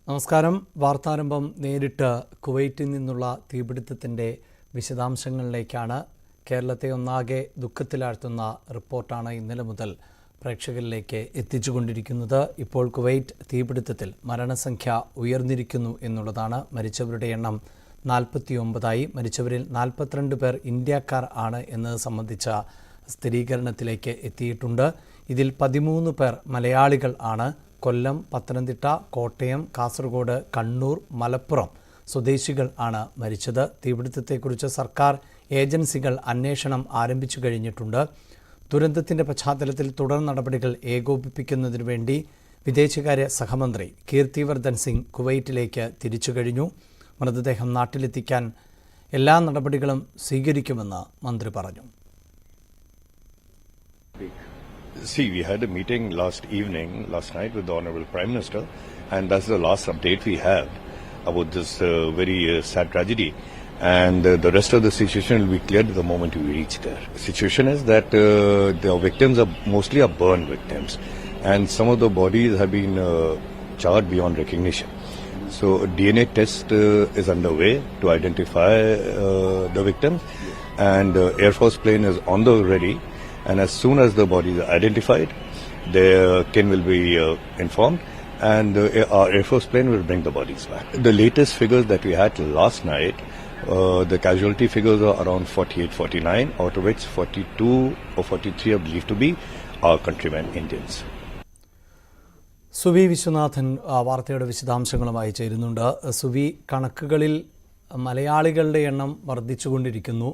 നമസ്കാരം. വാർത്താരംഭം നേരിട്ട് കുവൈറ്റിൽ നിന്നുള്ള തീപിടുത്തത്തിൻ്റെ വിശദാംശങ്ങളിലേക്കാണ്. കേരളത്തെ ഒന്നാകെ ദുഃഖത്തിലാഴ്ത്തുന്ന റിപ്പോർട്ടാണ് ഇന്നലെ മുതൽ പ്രേക്ഷകരിലേക്ക് എത്തിച്ചുകൊണ്ടിരിക്കുന്നത്. ഇപ്പോൾ കുവൈറ്റ് തീപിടുത്തത്തിൽ മരണസംഖ്യ ഉയർന്നിരിക്കുന്നു എന്നുള്ളതാണ്. മരിച്ചവരുടെ എണ്ണം 49ആയി. മരിച്ചവരിൽ 42 പേർ ഇന്ത്യക്കാർ ആണ് എന്നത് സംബന്ധിച്ച സ്ഥിരീകരണത്തിലേക്ക് എത്തിയിട്ടുണ്ട്. ഇതിൽ 13 പേർ മലയാളികൾ ആണ്. കൊല്ലം, പത്തനംതിട്ട, കോട്ടയം, കാസർഗോഡ്, കണ്ണൂർ, മലപ്പുറം സ്വദേശികൾ ആണ് മരിച്ചത്. തീപിടുത്തത്തെക്കുറിച്ച് സർക്കാർ ഏജൻസികൾ അന്വേഷണം ആരംഭിച്ചു കഴിഞ്ഞിട്ടുണ്ട്. ദുരന്തത്തിൻ്റെ പശ്ചാത്തലത്തിൽ തുടർ നടപടികൾ ഏകോപിപ്പിക്കുന്നതിനു വേണ്ടി വിദേശകാര്യ സഹമന്ത്രി കീർത്തിവർദ്ധൻ സിംഗ് കുവൈറ്റിലേക്ക് തിരിച്ചു കഴിഞ്ഞു. മൃതദേഹം നാട്ടിലെത്തിക്കാൻ എല്ലാ നടപടികളും സ്വീകരിക്കുമെന്ന് മന്ത്രി പറഞ്ഞു. See, we had a meeting last night with the Honorable Prime Minister, and that's the last update we have about this very sad tragedy. And the rest of the situation will be cleared the moment we reach there. The situation is that the victims are mostly burn victims, and some of the bodies have been charred beyond recognition. So a DNA test is underway to identify the victims, and Air Force plane is on the ready. And as soon as the bodies are identified, their kin will be informed, and our Air Force plane will bring the bodies back. The latest figures that we had last night, the casualty figures are around 48-49, out of which 42 or 43 are believed to be our countrymen Indians. Suvi Viswanathan വാർത്തയുടെ വിശദാംശങ്ങളുമായി ചേരുന്നുണ്ട്. സുവി, കണക്കുകളിൽ മലയാളികളുടെ എണ്ണം വർദ്ധിച്ചുകൊണ്ടിരിക്കുന്നു.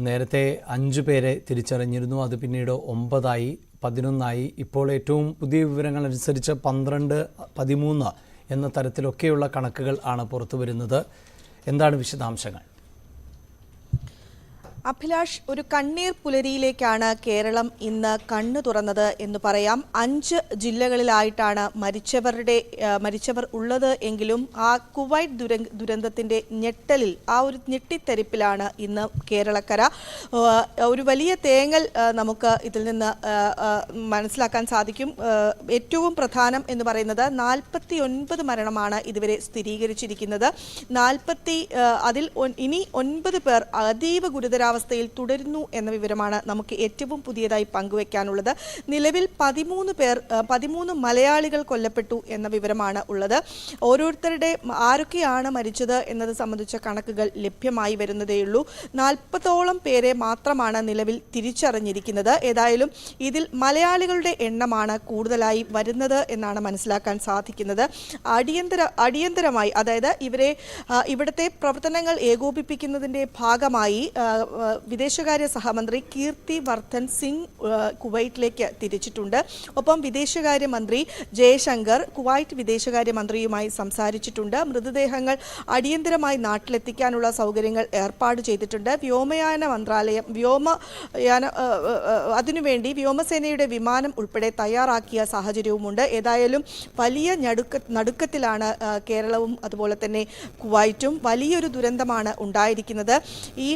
നേരത്തെ 5 പേരെ തിരിച്ചറിഞ്ഞിരുന്നു, അത് പിന്നീട് 9ആയി, 11ആയി. ഇപ്പോൾ ഏറ്റവും പുതിയ വിവരങ്ങൾ അനുസരിച്ച് 12, 13 എന്ന തരത്തിലൊക്കെയുള്ള കണക്കുകൾ ആണ് പുറത്തു വരുന്നത്. എന്താണ് വിശദാംശങ്ങൾ? അഭിലാഷ്, ഒരു കണ്ണീർ പുലരിയിലേക്കാണ് കേരളം ഇന്ന് കണ്ണു തുറന്നത് എന്ന് പറയാം. 5 ജില്ലകളിലായിട്ടാണ് മരിച്ചവർ ഉള്ളത് എങ്കിലും ആ കുവൈറ്റ് ദുരന്തത്തിന്റെ ഞെട്ടലിൽ, ആ ഒരു ഞെട്ടിത്തെരിപ്പിലാണ് ഇന്ന് കേരളക്കര. ഒരു വലിയ തേങ്ങൽ നമുക്ക് ഇതിൽ നിന്ന് മനസ്സിലാക്കാൻ സാധിക്കും. ഏറ്റവും പ്രധാനം എന്ന് പറയുന്നത് 49 മരണമാണ് ഇതുവരെ സ്ഥിരീകരിച്ചിരിക്കുന്നത്. അതിൽ ഇനി 9 പേർ അതീവ ഗുരുതരാവസ്ഥയിൽ തുടരുന്നു എന്ന വിവരമാണ് നമുക്ക് ഏറ്റവും പുതിയതായി പങ്കുവയ്ക്കാനുള്ളത്. നിലവിൽ 13 മലയാളികൾ കൊല്ലപ്പെട്ടു എന്ന വിവരമാണ് ഉള്ളത്. ഓരോരുത്തരുടെ ആരൊക്കെയാണ് മരിച്ചത് എന്നത് സംബന്ധിച്ച കണക്കുകൾ ലഭ്യമായി വരുന്നതേയുള്ളൂ. 40ഓളം പേരെ മാത്രമാണ് നിലവിൽ തിരിച്ചറിഞ്ഞിരിക്കുന്നത്. ഏതായാലും ഇതിൽ മലയാളികളുടെ എണ്ണമാണ് കൂടുതലായി വരുന്നത് എന്നാണ് മനസ്സിലാക്കാൻ സാധിക്കുന്നത്. അടിയന്തരമായി, അതായത് ഇവിടുത്തെ പ്രവർത്തനങ്ങൾ ഏകോപിപ്പിക്കുന്നതിൻ്റെ ഭാഗമായി വിദേശകാര്യ സഹമന്ത്രി കീർത്തിവർദ്ധൻ സിംഗ് കുവൈറ്റിലേക്ക് തിരിച്ചിട്ടുണ്ട്. ഒപ്പം വിദേശകാര്യമന്ത്രി ജയശങ്കർ കുവൈറ്റ് വിദേശകാര്യമന്ത്രിയുമായി സംസാരിച്ചിട്ടുണ്ട്. മൃതദേഹങ്ങൾ അടിയന്തരമായി നാട്ടിലെത്തിക്കാനുള്ള സൗകര്യങ്ങൾ ഏർപ്പാട് ചെയ്തിട്ടുണ്ട്. അതിനുവേണ്ടി വ്യോമസേനയുടെ വിമാനം ഉൾപ്പെടെ തയ്യാറാക്കിയ സാഹചര്യവുമുണ്ട്. ഏതായാലും വലിയ നടുക്കത്തിലാണ് കേരളവും അതുപോലെ തന്നെ കുവൈറ്റും. വലിയൊരു ദുരന്തമാണ് ഉണ്ടായിരിക്കുന്നത്. ഈ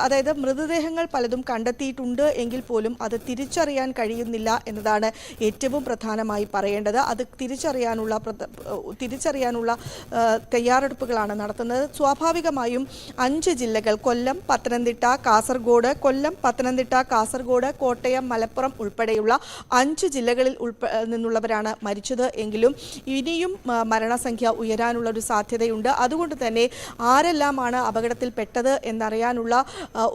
അതായത് മൃതദേഹങ്ങൾ പലതും കണ്ടെത്തിയിട്ടുണ്ട് എങ്കിൽ പോലും അത് തിരിച്ചറിയാൻ കഴിയുന്നില്ല എന്നതാണ് ഏറ്റവും പ്രധാനമായി പറയേണ്ടത്. അത് തിരിച്ചറിയാനുള്ള തയ്യാറെടുപ്പുകളാണ് നടത്തുന്നത്. സ്വാഭാവികമായും 5 ജില്ലകൾ കൊല്ലം, പത്തനംതിട്ട, കാസർഗോഡ്, കോട്ടയം, മലപ്പുറം ഉൾപ്പെടെയുള്ള 5 ജില്ലകളിൽ നിന്നുള്ളവരാണ് മരിച്ചത് എങ്കിലും ഇനിയും മരണസംഖ്യ ഉയരാനുള്ള ഒരു സാധ്യതയുണ്ട്. അതുകൊണ്ട് തന്നെ ആരെല്ലാമാണ് അപകടത്തിൽപ്പെട്ടത് എന്നറിയാനുള്ള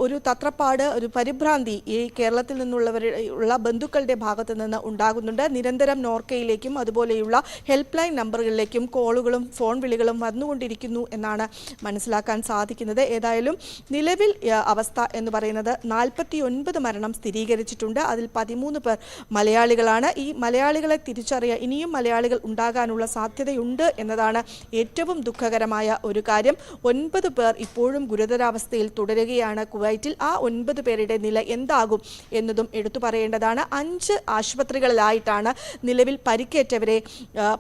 ഒരു തത്രപ്പാട്, ഒരു പരിഭ്രാന്തി ഈ കേരളത്തിൽ നിന്നുള്ള ബന്ധുക്കളുടെ ഭാഗത്തു നിന്ന് ഉണ്ടാകുന്നുണ്ട്. നിരന്തരം നോർക്കയിലേക്കും അതുപോലെയുള്ള ഹെൽപ്പ് ലൈൻ നമ്പറുകളിലേക്കും കോളുകളും ഫോൺ വിളികളും വന്നുകൊണ്ടിരിക്കുന്നു എന്നാണ് മനസ്സിലാക്കാൻ സാധിക്കുന്നത്. ഏതായാലും നിലവിൽ അവസ്ഥ എന്ന് പറയുന്നത് 49 മരണം സ്ഥിരീകരിച്ചിട്ടുണ്ട്. അതിൽ 13 പേർ മലയാളികളാണ്. ഈ മലയാളികളെ ഇനിയും മലയാളികൾ ഉണ്ടാകാനുള്ള സാധ്യതയുണ്ട് എന്നതാണ് ഏറ്റവും ദുഃഖകരമായ ഒരു കാര്യം. 9 പേർ ഇപ്പോഴും ഗുരുതരാവസ്ഥയിൽ തുടരുകയാണ് കുവൈറ്റിൽ. ആ 9 പേരുടെ നില എന്താകും എന്നതും എടുത്തു പറയേണ്ടതാണ്. 5 ആശുപത്രികളിലായിട്ടാണ് നിലവിൽ പരിക്കേറ്റവരെ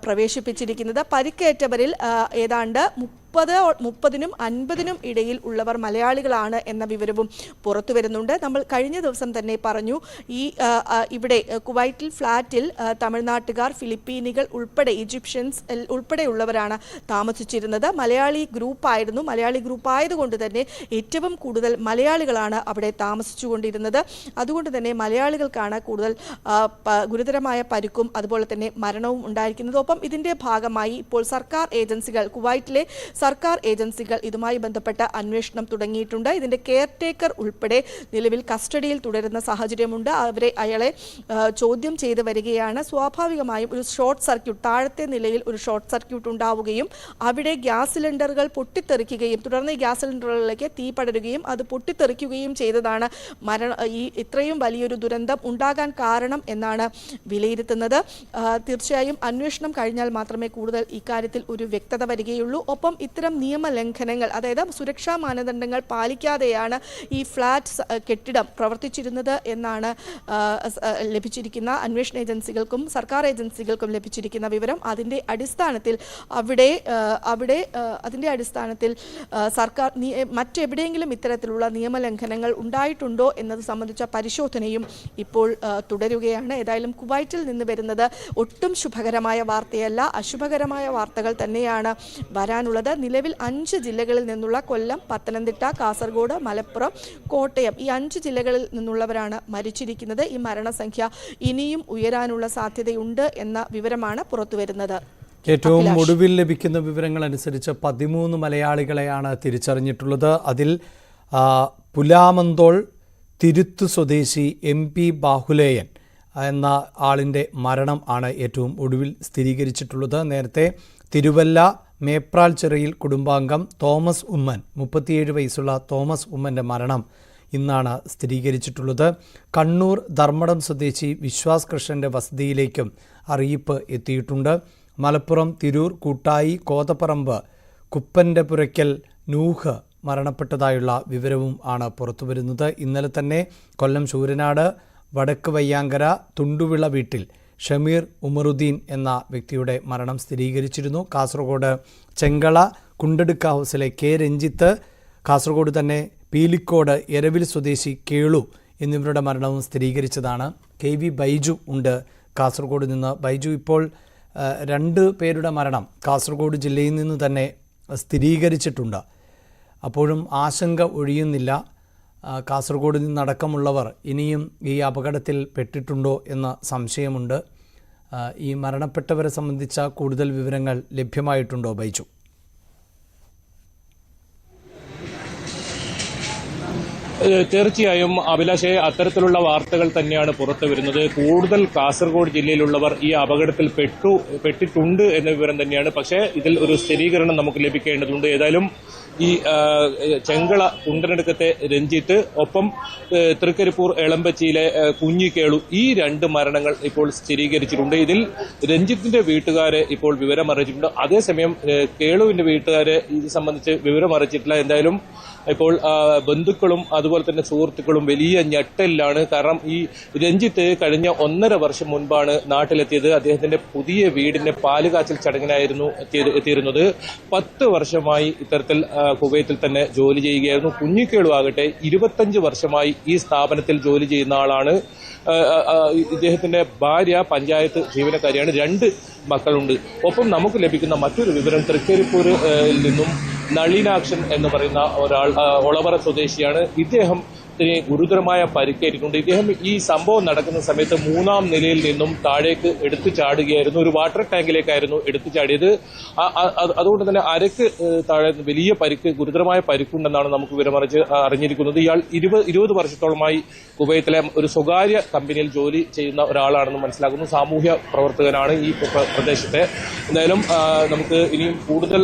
പ്രവേശിപ്പിച്ചിരിക്കുന്നത്. പരിക്കേറ്റവരിൽ ഏതാണ്ട് 30-നും 50-നും ഇടയിൽ ഉള്ളവർ മലയാളികളാണ് എന്ന വിവരവും പുറത്തു വരുന്നുണ്ട്. നമ്മൾ കഴിഞ്ഞ ദിവസം തന്നെ പറഞ്ഞു, ഈ ഇവിടെ കുവൈറ്റിൽ ഫ്ലാറ്റിൽ തമിഴ്നാട്ടുകാർ, ഫിലിപ്പീനികൾ ഉൾപ്പെടെ ഈജിപ്ഷ്യൻസ് ഉൾപ്പെടെയുള്ളവരാണ് താമസിച്ചിരുന്നത്. മലയാളി ഗ്രൂപ്പായതുകൊണ്ട് തന്നെ ഏറ്റവും കൂടുതൽ മലയാളികളാണ് അവിടെ താമസിച്ചുകൊണ്ടിരുന്നത്. അതുകൊണ്ട് തന്നെ മലയാളികൾക്കാണ് കൂടുതൽ ഗുരുതരമായ പരുക്കും അതുപോലെ തന്നെ മരണവും ഉണ്ടായിരിക്കുന്നത്. ഒപ്പം ഇതിൻ്റെ ഭാഗമായി ഇപ്പോൾ കുവൈറ്റിലെ സർക്കാർ ഏജൻസികൾ ഇതുമായി ബന്ധപ്പെട്ട അന്വേഷണം തുടങ്ങിയിട്ടുണ്ട്. ഇതിന്റെ കെയർടേക്കർ ഉൾപ്പെടെ നിലവിൽ കസ്റ്റഡിയിൽ തുടരുന്ന സാഹചര്യമുണ്ട്. അയാളെ ചോദ്യം ചെയ്ത് വരികയാണ്. സ്വാഭാവികമായും ഒരു ഷോർട്ട് സർക്യൂട്ട്, താഴത്തെ നിലയിൽ ഒരു ഷോർട്ട് സർക്യൂട്ട് ഉണ്ടാവുകയും അവിടെ ഗ്യാസ് സിലിണ്ടറുകൾ പൊട്ടിത്തെറിക്കുകയും തുടർന്ന് ഈ ഗ്യാസ് സിലിണ്ടറുകളിലേക്ക് തീ പടരുകയും അത് പൊട്ടിത്തെറിക്കുകയും ചെയ്തതാണ് ഈ ഇത്രയും വലിയൊരു ദുരന്തം ഉണ്ടാകാൻ കാരണം എന്നാണ് വിലയിരുത്തുന്നത്. തീർച്ചയായും അന്വേഷണം കഴിഞ്ഞാൽ മാത്രമേ കൂടുതൽ ഇക്കാര്യത്തിൽ ഒരു വ്യക്തത വരികയുള്ളൂ. ഒപ്പം ഇത്തരം നിയമലംഘനങ്ങൾ, അതായത് സുരക്ഷാ മാനദണ്ഡങ്ങൾ പാലിക്കാതെയാണ് ഈ ഫ്ലാറ്റ് കെട്ടിടം പ്രവർത്തിച്ചിരുന്നത് എന്നാണ് ലഭിച്ചിരിക്കുന്ന അന്വേഷണ ഏജൻസികൾക്കും സർക്കാർ ഏജൻസികൾക്കും ലഭിച്ചിരിക്കുന്ന വിവരം. അതിൻ്റെ അടിസ്ഥാനത്തിൽ സർക്കാർ മറ്റെവിടെയെങ്കിലും ഇത്തരത്തിലുള്ള നിയമലംഘനങ്ങൾ ഉണ്ടായിട്ടുണ്ടോ എന്നത് സംബന്ധിച്ച പരിശോധനയും ഇപ്പോൾ തുടരുകയാണ്. ഏതായാലും കുവൈറ്റിൽ നിന്ന് വരുന്നത് ഒട്ടും ശുഭകരമായ വാർത്തയല്ല, അശുഭകരമായ വാർത്തകൾ തന്നെയാണ് വരാനുള്ളത്. നിലവിൽ 5 ജില്ലകളിൽ നിന്നുള്ള കൊല്ലം, പത്തനംതിട്ട, കാസർഗോഡ്, മലപ്പുറം, കോട്ടയം ഈ 5 ജില്ലകളിൽ നിന്നുള്ളവരാണ് മരിച്ചിരിക്കുന്നത്. ഈ മരണസംഖ്യ ഇനിയും ഉയരാനുള്ള സാധ്യതയുണ്ട് എന്ന വിവരമാണ് പുറത്തുവരുന്നത്. ഏറ്റവും ഒടുവിൽ ലഭിക്കുന്ന വിവരങ്ങൾ അനുസരിച്ച് 13 മലയാളികളെയാണ് തിരിച്ചറിഞ്ഞിട്ടുള്ളത്. അതിൽ പുലാമന്തോൾ തിരുത്തു സ്വദേശി MP ബാഹുലേയൻ എന്ന ആളിൻ്റെ മരണം ആണ് ഏറ്റവും ഒടുവിൽ സ്ഥിരീകരിച്ചിട്ടുള്ളത്. നേരത്തെ തിരുവല്ല മേപ്രാൽ ചിറയിൽ കുടുംബാംഗം തോമസ് ഉമ്മൻ, 37 വയസ്സുള്ള തോമസ് ഉമ്മൻ്റെ മരണം ഇന്നാണ് സ്ഥിരീകരിച്ചിട്ടുള്ളത്. കണ്ണൂർ ധർമ്മടം സ്വദേശി വിശ്വാസ് കൃഷ്ണൻ്റെ വസതിയിലേക്കും അറിയിപ്പ് എത്തിയിട്ടുണ്ട്. മലപ്പുറം തിരൂർ കൂട്ടായി കോതപ്പറമ്പ് കുപ്പൻ്റെ പുരയ്ക്കൽ നൂഹ് മരണപ്പെട്ടതായുള്ള വിവരവും ആണ് പുറത്തുവരുന്നത്. ഇന്നലെ തന്നെ കൊല്ലം ശൂരനാട് വടക്ക് വയ്യാങ്കര തുണ്ടുവിള വീട്ടിൽ ഷമീർ ഉമറുദ്ദീൻ എന്ന വ്യക്തിയുടെ മരണം സ്ഥിരീകരിച്ചിരുന്നു. കാസർഗോഡ് ചെങ്കള കുണ്ടടുക്ക ഹൗസിലെ K രഞ്ജിത്ത്, കാസർഗോഡ് തന്നെ പീലിക്കോട് എരവിൽ സ്വദേശി കേളു എന്നിവരുടെ മരണവും സ്ഥിരീകരിച്ചതാണ്. KV ബൈജു ഉണ്ട് കാസർഗോഡ് നിന്ന്. ബൈജു, ഇപ്പോൾ 2 പേരുടെ മരണം കാസർഗോഡ് ജില്ലയിൽ നിന്ന് തന്നെ സ്ഥിരീകരിച്ചിട്ടുണ്ട്. അപ്പോഴും ആശങ്ക ഒഴിയുന്നില്ല. കാസർഗോഡ് നിന്നടക്കമുള്ളവർ ഇനിയും ഈ അപകടത്തിൽ പെട്ടിട്ടുണ്ടോ എന്ന സംശയമുണ്ട്. ഈ മരണപ്പെട്ടവരെ സംബന്ധിച്ച കൂടുതൽ വിവരങ്ങൾ ലഭ്യമായിട്ടുണ്ടോ ബൈജു? തീർച്ചയായും അഭിലാഷേ, അത്തരത്തിലുള്ള വാർത്തകൾ തന്നെയാണ് പുറത്തു വരുന്നത്. കൂടുതൽ കാസർഗോഡ് ജില്ലയിലുള്ളവർ ഈ അപകടത്തിൽ പെട്ടിട്ടുണ്ട് എന്ന വിവരം തന്നെയാണ്. പക്ഷേ ഇതിൽ ഒരു സ്ഥിരീകരണം നമുക്ക് ലഭിക്കേണ്ടതുണ്ട്. ഏതായാലും ഈ ചെങ്കള കുണ്ടനടുക്കത്തെ രഞ്ജിത്ത്, ഒപ്പം തൃക്കരിപ്പൂർ എളമ്പച്ചിയിലെ കുഞ്ഞിക്കേളു, ഈ 2 മരണങ്ങൾ ഇപ്പോൾ സ്ഥിരീകരിച്ചിട്ടുണ്ട്. ഇതിൽ രഞ്ജിത്തിന്റെ വീട്ടുകാരെ ഇപ്പോൾ വിവരം അറിയിച്ചിട്ടുണ്ട്. അതേസമയം കേളുവിന്റെ വീട്ടുകാരെ ഇത് സംബന്ധിച്ച് വിവരം അറിയിച്ചിട്ടില്ല. എന്തായാലും ഇപ്പോൾ ബന്ധുക്കളും അതുപോലെ തന്നെ സുഹൃത്തുക്കളും വലിയ ഞെട്ടലിലാണ്. കാരണം ഈ രഞ്ജിത്ത് കഴിഞ്ഞ 1.5 വർഷം മുൻപാണ് നാട്ടിലെത്തിയത്. അദ്ദേഹത്തിന്റെ പുതിയ വീടിന്റെ പാലുകാച്ചൽ ചടങ്ങിനായിരുന്നു എത്തിയിരുന്നത്. 10 വർഷമായി ഇത്തരത്തിൽ കുവൈത്തിൽ തന്നെ ജോലി ചെയ്യുകയായിരുന്നു. കുഞ്ഞിക്കേളു ആകട്ടെ 25 വർഷമായി ഈ സ്ഥാപനത്തിൽ ജോലി ചെയ്യുന്ന ആളാണ്. ഇദ്ദേഹത്തിന്റെ ഭാര്യ പഞ്ചായത്ത് ജീവനക്കാരിയാണ്. 2 മക്കളുണ്ട്. ഒപ്പം നമുക്ക് ലഭിക്കുന്ന മറ്റൊരു വിവരം തൃക്കരിപ്പൂരിൽ നിന്നും നളിനാക്ഷൻ എന്ന് പറയുന്ന ഒരാൾ ഒളവറ സ്വദേശിയാണ്. ഇദ്ദേഹം ഗുരുതരമായ പരിക്കേറ്റിട്ടുണ്ട്. ഇദ്ദേഹം ഈ സംഭവം നടക്കുന്ന സമയത്ത് 3ാം നിലയിൽ നിന്നും താഴേക്ക് എടുത്തു ചാടുകയായിരുന്നു. ഒരു വാട്ടർ ടാങ്കിലേക്കായിരുന്നു എടുത്തു ചാടിയത്. അതുകൊണ്ട് തന്നെ അരക്ക് താഴെ വലിയ പരിക്ക്, ഗുരുതരമായ പരിക്കുണ്ടെന്നാണ് നമുക്ക് അറിഞ്ഞിരിക്കുന്നത്. ഇയാൾ 20 വർഷത്തോളമായി കുവൈത്തിലെ ഒരു സ്വകാര്യ കമ്പനിയിൽ ജോലി ചെയ്യുന്ന ഒരാളാണെന്ന് മനസ്സിലാക്കുന്നു. സാമൂഹ്യ പ്രവർത്തകനാണ് ഈ പ്രദേശത്തെ. എന്തായാലും നമുക്ക് ഇനിയും കൂടുതൽ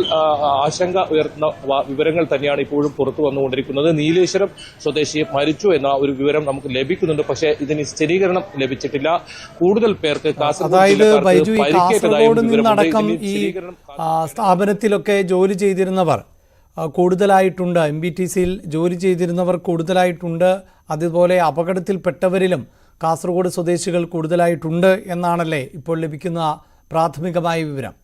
ആശങ്ക ഉയർത്തുന്ന വിവരങ്ങൾ തന്നെയാണ് ഇപ്പോഴും പുറത്തു വന്നുകൊണ്ടിരിക്കുന്നത്. നീലേശ്വരം സ്വദേശി മരിച്ചു എന്ന ഒരു വിവരം നമുക്ക് ലഭിക്കുന്നുണ്ട്. പക്ഷേ ഇതിന് സ്ഥിരീകരണം ലഭിച്ചിട്ടില്ല. കൂടുതൽ പേർക്ക് കാസർഗോഡ് നിന്നടക്കം ഈ സ്ഥാപനത്തിലൊക്കെ ജോലി ചെയ്തിരുന്നവർ കൂടുതലായിട്ടുണ്ട്. MBTCയിൽ ജോലി ചെയ്തിരുന്നവർ കൂടുതലായിട്ടുണ്ട്. അതുപോലെ അപകടത്തിൽപ്പെട്ടവരിലും കാസർഗോഡ് സ്വദേശികൾ കൂടുതലായിട്ടുണ്ട് എന്നാണല്ലേ ഇപ്പോൾ ലഭിക്കുന്ന പ്രാഥമികമായ വിവരം?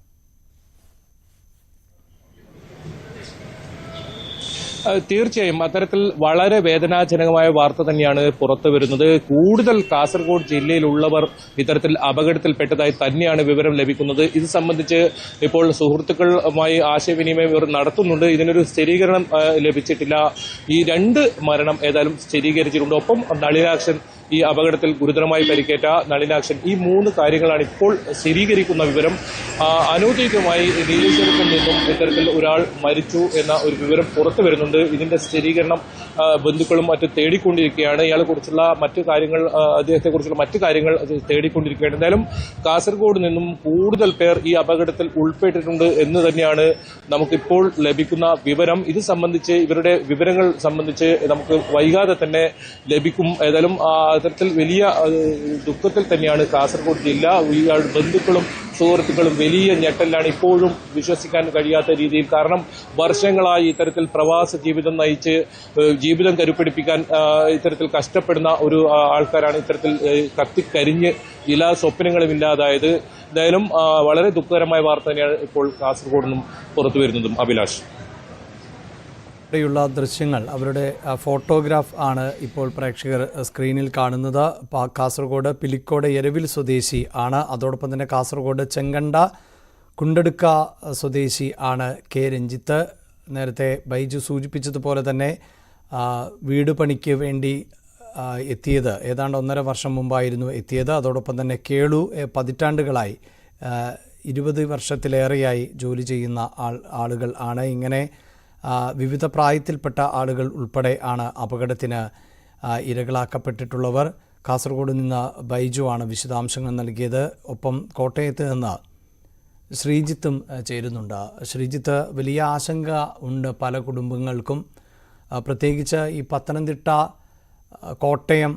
തീർച്ചയായും അത്തരത്തിൽ വളരെ വേദനാജനകമായ വാർത്ത തന്നെയാണ് പുറത്തു വരുന്നത്. കൂടുതൽ കാസർഗോഡ് ജില്ലയിലുള്ളവർ ഇത്തരത്തിൽ അപകടത്തിൽപ്പെട്ടതായി തന്നെയാണ് വിവരം ലഭിക്കുന്നത്. ഇത് സംബന്ധിച്ച് ഇപ്പോൾ സുഹൃത്തുക്കളുമായി ആശയവിനിമയം ഇവർ നടത്തുന്നുണ്ട്. ഇതിനൊരു സ്ഥിരീകരണം ലഭിച്ചിട്ടില്ല. ഈ 2 മരണം ഏതായാലും സ്ഥിരീകരിച്ചിട്ടുണ്ട്. ഒപ്പം നളിനാക്ഷൻ, ഈ അപകടത്തിൽ ഗുരുതരമായി പരിക്കേറ്റ നളിനാക്ഷൻ, ഈ 3 കാര്യങ്ങളാണ് ഇപ്പോൾ സ്ഥിരീകരിക്കുന്ന വിവരം. അനൗദ്യോഗികമായി നീലേശ്വരത്തിൽ നിന്നും ഇത്തരത്തിൽ ഒരാൾ മരിച്ചു എന്ന ഒരു വിവരം പുറത്തു വരുന്നുണ്ട്. ഇതിന്റെ സ്ഥിരീകരണം ബന്ധുക്കളും മറ്റും തേടിക്കൊണ്ടിരിക്കുകയാണ്. ഇയാളെക്കുറിച്ചുള്ള മറ്റു കാര്യങ്ങൾ, അദ്ദേഹത്തെക്കുറിച്ചുള്ള മറ്റു കാര്യങ്ങൾ തേടിക്കൊണ്ടിരിക്കുകയാണ്. എന്തായാലും കാസർഗോഡ് നിന്നും കൂടുതൽ പേർ ഈ അപകടത്തിൽ ഉൾപ്പെട്ടിട്ടുണ്ട് എന്ന് തന്നെയാണ് നമുക്കിപ്പോൾ ലഭിക്കുന്ന വിവരം. ഇത് സംബന്ധിച്ച്, ഇവരുടെ വിവരങ്ങൾ സംബന്ധിച്ച് നമുക്ക് വൈകാതെ തന്നെ ലഭിക്കും. ഏതായാലും അത്തരത്തിൽ വലിയ ദുഃഖത്തിൽ തന്നെയാണ് കാസർഗോഡ് ജില്ല. ഇയാളുടെ ബന്ധുക്കളും സുഹൃത്തുക്കളും വലിയ ഞെട്ടലാണ്, ഇപ്പോഴും വിശ്വസിക്കാൻ കഴിയാത്ത രീതിയിൽ. കാരണം വർഷങ്ങളായി ഇത്തരത്തിൽ പ്രവാസ ജീവിതം നയിച്ച് ജീവിതം കരുപിടിപ്പിക്കാൻ ഇത്തരത്തിൽ കഷ്ടപ്പെടുന്ന ഒരു ആൾക്കാരാണ് ഇത്തരത്തിൽ കത്തിക്കരിഞ്ഞ് ചില സ്വപ്നങ്ങളും ഇല്ലാതായത്. എന്തായാലും വളരെ ദുഃഖകരമായ വാർത്ത തന്നെയാണ് ഇപ്പോൾ കാസർഗോഡ് നിന്നും പുറത്തു വരുന്നതും. അഭിലാഷ്, യുള്ള ദൃശ്യങ്ങൾ, അവരുടെ ഫോട്ടോഗ്രാഫ് ആണ് ഇപ്പോൾ പ്രേക്ഷകർ സ്ക്രീനിൽ കാണുന്നത്. കാസർഗോഡ് പിലിക്കോട് എരവിൽ സ്വദേശി ആണ്. അതോടൊപ്പം തന്നെ കാസർഗോഡ് ചെങ്കണ്ട കുണ്ടടുക്ക സ്വദേശി ആണ് കെ രഞ്ജിത്ത്. നേരത്തെ ബൈജു സൂചിപ്പിച്ചതുപോലെ തന്നെ വീട് പണിക്ക് വേണ്ടി എത്തിയത് ഏതാണ്ട് 1.5 വർഷം മുമ്പായിരുന്നു എത്തിയത്. അതോടൊപ്പം തന്നെ കേളു പതിറ്റാണ്ടുകളായി 20 വർഷത്തിലേറെയായി ജോലി ചെയ്യുന്ന ആളുകൾ ആണ്. ഇങ്ങനെ വിവിധ പ്രായത്തിൽപ്പെട്ട ആളുകൾ ഉൾപ്പെടെ ആണ് അപകടത്തിന് ഇരകളാക്കപ്പെട്ടിട്ടുള്ളവർ. കാസർഗോഡ് നിന്ന് ബൈജു ആണ് വിശദാംശങ്ങൾ നൽകിയത്. ഒപ്പം കോട്ടയത്ത് നിന്ന് ശ്രീജിത്തും ചേരുന്നുണ്ട്. ശ്രീജിത്ത്, വലിയ ആശങ്ക ഉണ്ട് പല കുടുംബങ്ങൾക്കും, പ്രത്യേകിച്ച് ഈ പത്തനംതിട്ട, കോട്ടയം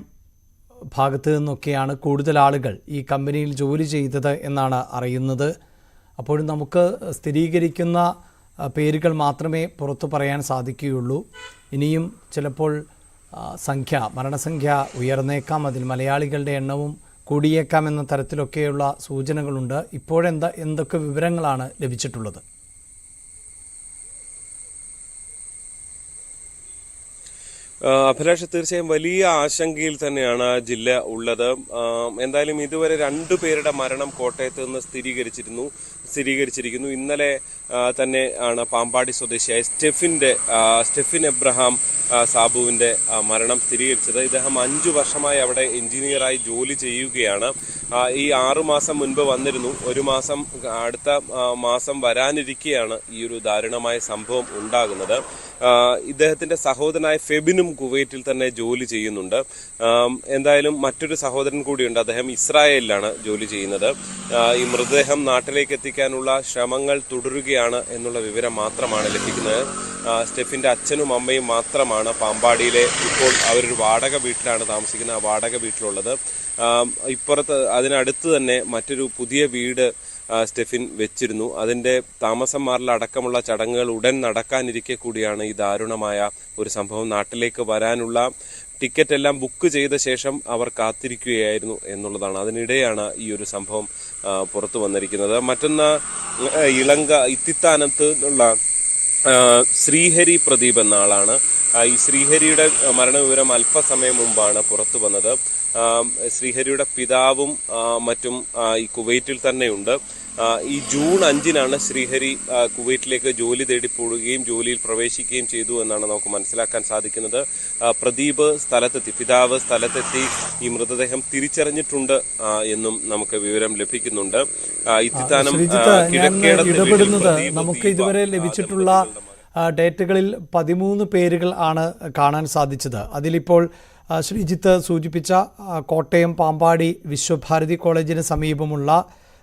ഭാഗത്തു നിന്നൊക്കെയാണ് കൂടുതൽ ആളുകൾ ഈ കമ്പനിയിൽ ജോലി ചെയ്തത് എന്നാണ് അറിയുന്നത്. അപ്പോഴും നമുക്ക് സ്ഥിരീകരിക്കുന്ന പേരുകൾ മാത്രമേ പുറത്തു പറയാൻ സാധിക്കുകയുള്ളൂ. ഇനിയും ചിലപ്പോൾ മരണസംഖ്യ ഉയർന്നേക്കാം, അതിൽ മലയാളികളുടെ എണ്ണവും കൂടിയേക്കാം എന്ന തരത്തിലൊക്കെയുള്ള സൂചനകളുണ്ട്. എന്തൊക്കെ വിവരങ്ങളാണ് ലഭിച്ചിട്ടുള്ളത്? അഭിലാഷ്, തീർച്ചയായും വലിയ ആശങ്കയിൽ തന്നെയാണ് ജില്ല ഉള്ളത്. എന്തായാലും ഇതുവരെ 2 പേരുടെ മരണം കോട്ടയത്ത് നിന്ന് സ്ഥിരീകരിച്ചിരിക്കുന്നു. ഇന്നലെ തന്നെ ആണ് പാമ്പാടി സ്വദേശിയായ സ്റ്റെഫിൻ എബ്രഹാം സാബുവിന്റെ മരണം സ്ഥിരീകരിച്ചത്. ഇദ്ദേഹം 5 വർഷമായി അവിടെ എഞ്ചിനീയറായി ജോലി ചെയ്യുകയാണ്. ഈ 6 മാസം മുൻപ് വന്നിരുന്നു. അടുത്ത മാസം വരാനിരിക്കെയാണ് ഈ ഒരു ദാരുണമായ സംഭവം ഉണ്ടാകുന്നത്. ഇദ്ദേഹത്തിന്റെ സഹോദരനായ ഫെബിനും കുവൈറ്റിൽ തന്നെ ജോലി ചെയ്യുന്നുണ്ട്. എന്തായാലും മറ്റൊരു സഹോദരൻ കൂടിയുണ്ട്, അദ്ദേഹം ഇസ്രായേലിലാണ് ജോലി ചെയ്യുന്നത്. ഈ മൃതദേഹം നാട്ടിലേക്ക് എത്തിക്കാനുള്ള ശ്രമങ്ങൾ തുടരുകയാണ് എന്നുള്ള വിവരം മാത്രമാണ് ലഭിക്കുന്നത്. സ്റ്റെഫിന്റെ അച്ഛനും അമ്മയും മാത്രമാണ് പാമ്പാടിയിലെ, ഇപ്പോൾ അവരൊരു വാടക വീട്ടിലാണ് താമസിക്കുന്നത്, ആ വാടക വീട്ടിലുള്ളത്. അതിനടുത്ത് തന്നെ മറ്റൊരു പുതിയ വീട് സ്റ്റെഫിൻ വെച്ചിരുന്നു. അതിന്റെ താമസം മാറലടക്കമുള്ള ചടങ്ങുകൾ ഉടൻ നടക്കാനിരിക്കെ കൂടിയാണ് ഈ ദാരുണമായ ഒരു സംഭവം. നാട്ടിലേക്ക് വരാനുള്ള ടിക്കറ്റ് എല്ലാം ബുക്ക് ചെയ്ത ശേഷം അവർ കാത്തിരിക്കുകയായിരുന്നു എന്നുള്ളതാണ്. അതിനിടെയാണ് ഈ ഒരു സംഭവം പുറത്തു വന്നിരിക്കുന്നത്. മറ്റൊന്ന്, ഇത്തിത്താനത്ത് ഉള്ള ശ്രീഹരി പ്രദീപ് എന്ന ആളാണ്. ഈ ശ്രീഹരിയുടെ മരണവിവരം അല്പസമയം മുമ്പാണ് പുറത്തു വന്നത്. ശ്രീഹരിയുടെ പിതാവും മറ്റും ഈ കുവൈറ്റിൽ തന്നെയുണ്ട്. ഈ ജൂൺ 5-നാണ് ശ്രീഹരി കുവൈറ്റിലേക്ക് ജോലി തേടി പോവുകയും ജോലിയിൽ പ്രവേശിക്കുകയും ചെയ്തു എന്നാണ് നമുക്ക് മനസ്സിലാക്കാൻ സാധിക്കുന്നത്. പിതാവ് സ്ഥലത്തെത്തി ഈ മൃതദേഹം തിരിച്ചറിഞ്ഞിട്ടുണ്ട് എന്നും നമുക്ക് വിവരം ലഭിക്കുന്നുണ്ട്. ഇത്തിത്താനം ഇടപെടുന്നത് നമുക്ക് ഇതുവരെ ലഭിച്ചിട്ടുള്ള ഡേറ്റകളിൽ 13 പേരുകൾ ആണ് കാണാൻ സാധിച്ചത്. അതിലിപ്പോൾ ശ്രീജിത്ത് സൂചിപ്പിച്ച കോട്ടയം പാമ്പാടി വിശ്വഭാരതി കോളേജിന് സമീപമുള്ള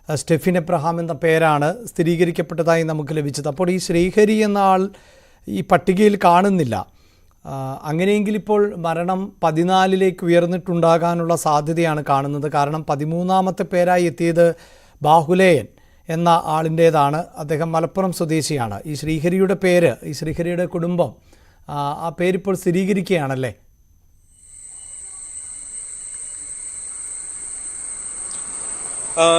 സ്റ്റെഫിൻ എബ്രഹാം എന്ന പേരാണ് സ്ഥിരീകരിക്കപ്പെട്ടതായി നമുക്ക് ലഭിച്ചത്. അപ്പോൾ ഈ ശ്രീഹരി എന്ന ആൾ ഈ പട്ടികയിൽ കാണുന്നില്ല. അങ്ങനെയെങ്കിൽ ഇപ്പോൾ മരണം 14ലേക്ക് ഉയർന്നിട്ടുണ്ടാകാനുള്ള സാധ്യതയാണ് കാണുന്നത്. കാരണം 13ാമത്തെ പേരായി എത്തിയത് ബാഹുലേയൻ എന്ന ആളിൻ്റേതാണ്. അദ്ദേഹം മലപ്പുറം സ്വദേശിയാണ്. ഈ ശ്രീഹരിയുടെ പേര്, ഈ ശ്രീഹരിയുടെ കുടുംബം, ആ പേരിപ്പോൾ സ്ഥിരീകരിക്കുകയാണല്ലേ?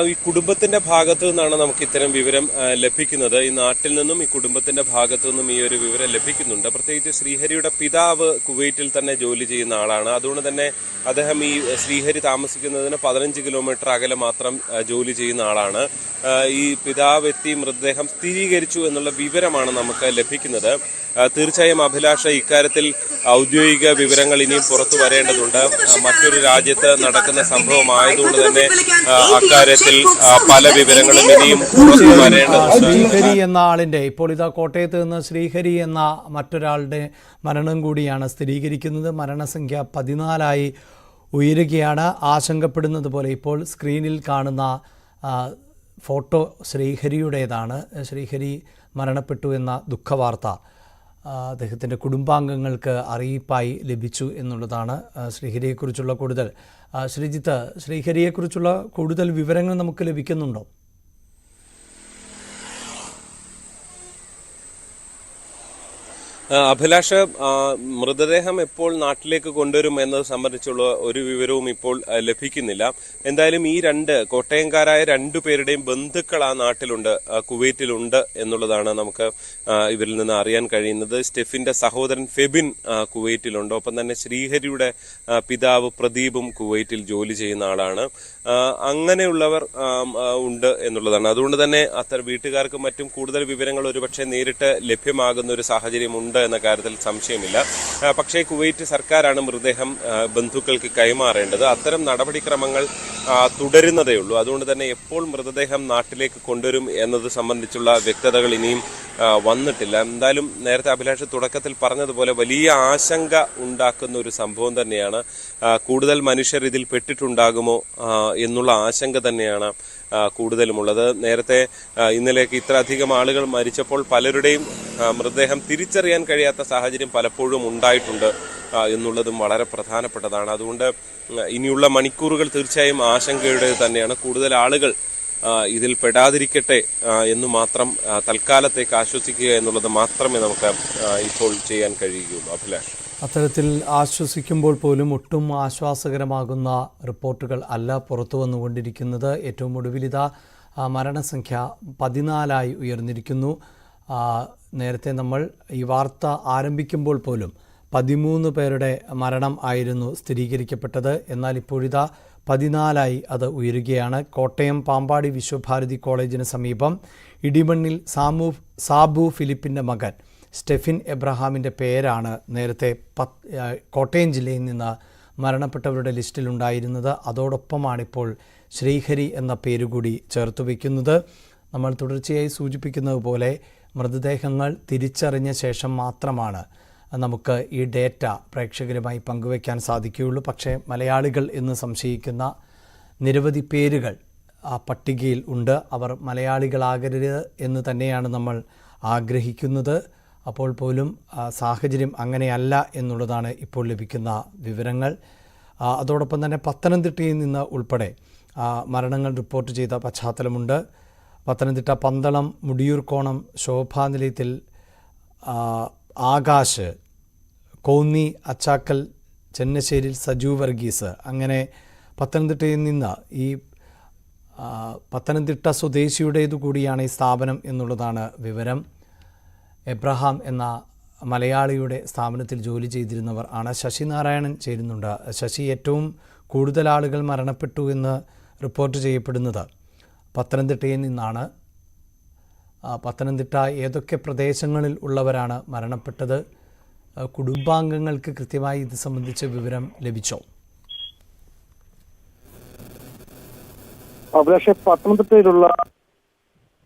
ഈ കുടുംബത്തിന്റെ ഭാഗത്തു നിന്നാണ് നമുക്ക് ഇത്തരം വിവരം ലഭിക്കുന്നത്. ഈ നാട്ടിൽ നിന്നും ഈ കുടുംബത്തിന്റെ ഭാഗത്തു നിന്നും ഈ ഒരു വിവരം ലഭിക്കുന്നുണ്ട്. പ്രത്യേകിച്ച് ശ്രീഹരിയുടെ പിതാവ് കുവൈറ്റിൽ തന്നെ ജോലി ചെയ്യുന്ന ആളാണ്. അതുകൊണ്ട് തന്നെ അദ്ദേഹം ഈ ശ്രീഹരി താമസിക്കുന്നതിന് 15 കിലോമീറ്റർ അകലെ മാത്രം ജോലി ചെയ്യുന്ന ആളാണ്. ഈ പിതാവ് എത്തി മൃതദേഹം സ്ഥിരീകരിച്ചു എന്നുള്ള വിവരമാണ് നമുക്ക് ലഭിക്കുന്നത്. തീർച്ചയായും അഭിലാഷ, ഇക്കാര്യത്തിൽ ഔദ്യോഗിക വിവരങ്ങൾ ഇനിയും പുറത്തു വരേണ്ടതുണ്ട്. മറ്റൊരു രാജ്യത്ത് നടക്കുന്ന സംഭവമായതുകൊണ്ട് തന്നെ അക്കാര്യത്തിൽ പല വിവരങ്ങളും ഇനിയും പുറത്തു വരേണ്ടതുണ്ട്. ശ്രീഹരി എന്ന ആളിന്റെ, ഇപ്പോൾ ഇതാ കോട്ടയത്ത് നിന്ന് ശ്രീഹരി എന്ന മറ്റൊരാളുടെ മരണം കൂടിയാണ് സ്ഥിരീകരിക്കുന്നത്. മരണസംഖ്യ 14 ഉയരുകയാണ്. ആശങ്കപ്പെടുന്നത് പോലെ ഇപ്പോൾ സ്ക്രീനിൽ കാണുന്ന ഫോട്ടോ ശ്രീഹരിയുടേതാണ്. ശ്രീഹരി മരണപ്പെട്ടു എന്ന ദുഃഖവാർത്ത അദ്ദേഹത്തിൻ്റെ കുടുംബാംഗങ്ങൾക്ക് അറിയിപ്പായി ലഭിച്ചു എന്നുള്ളതാണ്. ശ്രീഹരിയെക്കുറിച്ചുള്ള കൂടുതൽ, ശ്രീജിത്ത്, ശ്രീഹരിയെക്കുറിച്ചുള്ള കൂടുതൽ വിവരങ്ങൾ നമുക്ക് ലഭിക്കുന്നുണ്ടോ? അഭിലാഷ്, മൃതദേഹം എപ്പോൾ നാട്ടിലേക്ക് കൊണ്ടുവരും എന്നത് സംബന്ധിച്ചുള്ള ഒരു വിവരവും ഇപ്പോൾ ലഭിക്കുന്നില്ല. എന്തായാലും ഈ കോട്ടയംകാരായ 2 പേരുടെയും ബന്ധുക്കൾ ആ നാട്ടിലുണ്ട്, കുവൈറ്റിലുണ്ട് എന്നുള്ളതാണ് നമുക്ക് ഇവരിൽ നിന്ന് അറിയാൻ കഴിയുന്നത്. സ്റ്റെഫിന്റെ സഹോദരൻ ഫെബിൻ കുവൈറ്റിലുണ്ട്. ഒപ്പം തന്നെ ശ്രീഹരിയുടെ പിതാവ് പ്രദീപും കുവൈറ്റിൽ ജോലി ചെയ്യുന്ന ആളാണ്. അങ്ങനെയുള്ളവർ ഉണ്ട് എന്നുള്ളതാണ്. അതുകൊണ്ട് തന്നെ അത്തരം വീട്ടുകാർക്കും മറ്റും കൂടുതൽ വിവരങ്ങൾ ഒരുപക്ഷെ നേരിട്ട് ലഭ്യമാകുന്ന ഒരു സാഹചര്യം ഉണ്ട് എന്ന കാര്യത്തിൽ സംശയമില്ല. പക്ഷേ കുവൈറ്റ് സർക്കാരാണ് മൃതദേഹം ബന്ധുക്കൾക്ക് കൈമാറേണ്ടത്. അത്തരം നടപടിക്രമങ്ങൾ തുടരുന്നതേ ഉള്ളൂ. അതുകൊണ്ട് തന്നെ എപ്പോൾ മൃതദേഹം നാട്ടിലേക്ക് കൊണ്ടുവരും എന്നത് സംബന്ധിച്ചുള്ള വ്യക്തതകൾ ഇനിയും വന്നിട്ടില്ല. എന്തായാലും നേരത്തെ അഭിലാഷ് തുടക്കത്തിൽ പറഞ്ഞതുപോലെ വലിയ ആശങ്ക ഉണ്ടാക്കുന്ന ഒരു സംഭവം തന്നെയാണ്. കൂടുതൽ മനുഷ്യർ ഇതിൽ പെട്ടിട്ടുണ്ടാകുമോ എന്നുള്ള ആശങ്ക തന്നെയാണ് കൂടുതലുമുള്ളത്. നേരത്തെ ഇന്നലേക്ക് ഇത്ര അധികം ആളുകൾ മരിച്ചപ്പോൾ പലരുടെയും മൃതദേഹം തിരിച്ചറിയാൻ കഴിയാത്ത സാഹചര്യം പലപ്പോഴും ഉണ്ടായിട്ടുണ്ട് എന്നുള്ളതും വളരെ പ്രധാനപ്പെട്ടതാണ്. അതുകൊണ്ട് ഇനിയുള്ള മണിക്കൂറുകൾ തീർച്ചയായും ആശങ്കയുടെ തന്നെയാണ്. കൂടുതൽ ആളുകൾ ഇതിൽ പെടാതിരിക്കട്ടെ എന്ന് മാത്രം തൽക്കാലത്തേക്ക് ആശ്വസിക്കുക എന്നുള്ളത് മാത്രമേ നമുക്ക് ഇപ്പോൾ ചെയ്യാൻ കഴിയുകയുള്ളൂ. അഭിലാഷ്, അത്തരത്തിൽ ആശ്വസിക്കുമ്പോൾ പോലും ഒട്ടും ആശ്വാസകരമാകുന്ന റിപ്പോർട്ടുകൾ അല്ല പുറത്തു വന്നുകൊണ്ടിരിക്കുന്നത്. ഏറ്റവും ഒടുവിലിതാ മരണസംഖ്യ 14 ഉയർന്നിരിക്കുന്നു. നേരത്തെ നമ്മൾ ഈ വാർത്ത ആരംഭിക്കുമ്പോൾ പോലും 13 പേരുടെ മരണം ആയിരുന്നു സ്ഥിരീകരിക്കപ്പെട്ടത്. എന്നാൽ ഇപ്പോഴിതാ 14 അത് ഉയരുകയാണ്. കോട്ടയം പാമ്പാടി വിശ്വഭാരതി കോളേജിന് സമീപം ഇടിമണ്ണിൽ സാബു ഫിലിപ്പിൻ്റെ മകൻ സ്റ്റെഫിൻ എബ്രഹാമിൻ്റെ പേരാണ് നേരത്തെ കോട്ടയം ജില്ലയിൽ നിന്ന് മരണപ്പെട്ടവരുടെ ലിസ്റ്റിലുണ്ടായിരുന്നത്. അതോടൊപ്പമാണിപ്പോൾ ശ്രീഹരി എന്ന പേരുകൂടി ചേർത്ത് വയ്ക്കുന്നത്. നമ്മൾ തുടർച്ചയായി സൂചിപ്പിക്കുന്നത് പോലെ മൃതദേഹങ്ങൾ തിരിച്ചറിഞ്ഞ ശേഷം മാത്രമാണ് നമുക്ക് ഈ ഡേറ്റ പ്രേക്ഷകരുമായി പങ്കുവയ്ക്കാൻ സാധിക്കുകയുള്ളൂ. പക്ഷേ മലയാളികൾ എന്ന് സംശയിക്കുന്ന നിരവധി പേരുകൾ ആ പട്ടികയിൽ ഉണ്ട്. അവർ മലയാളികളാകരുത് എന്ന് തന്നെയാണ് നമ്മൾ ആഗ്രഹിക്കുന്നത്. അപ്പോൾ പോലും സാഹചര്യം അങ്ങനെയല്ല എന്നുള്ളതാണ് ഇപ്പോൾ ലഭിക്കുന്ന വിവരങ്ങൾ. അതോടൊപ്പം തന്നെ പത്തനംതിട്ടയിൽ നിന്ന് ഉൾപ്പെടെ മരണങ്ങൾ റിപ്പോർട്ട് ചെയ്ത പശ്ചാത്തലമുണ്ട്. പത്തനംതിട്ട പന്തളം മുടിയൂർക്കോണം ശോഭാനിലയത്തിൽ ആകാശ്, കോന്നി അച്ചാക്കൽ ചെന്നശ്ശേരിയിൽ സജു വർഗീസ്, അങ്ങനെ പത്തനംതിട്ടയിൽ നിന്ന് ഈ പത്തനംതിട്ട സ്വദേശിയുടേതു കൂടിയാണ് ഈ സ്ഥാപനം എന്നുള്ളതാണ് വിവരം. എബ്രഹാം എന്ന മലയാളിയുടെ സ്ഥാപനത്തിൽ ജോലി ചെയ്തിരുന്നവർ ആണ്. ശശിനാരായണൻ ചേരുന്നുണ്ട്. ശശി, ഏറ്റവും കൂടുതൽ ആളുകൾ മരണപ്പെട്ടു എന്ന് റിപ്പോർട്ട് ചെയ്യപ്പെടുന്നത് പത്തനംതിട്ടയിൽ നിന്നാണ്. പത്തനംതിട്ട ഏതൊക്കെ പ്രദേശങ്ങളിൽ ഉള്ളവരാണ് മരണപ്പെട്ടത്? കുടുംബാംഗങ്ങൾക്ക് കൃത്യമായി ഇത് സംബന്ധിച്ച വിവരം ലഭിച്ചോ? അഭിലാഷ്, പത്തനംതിട്ടയിലുള്ള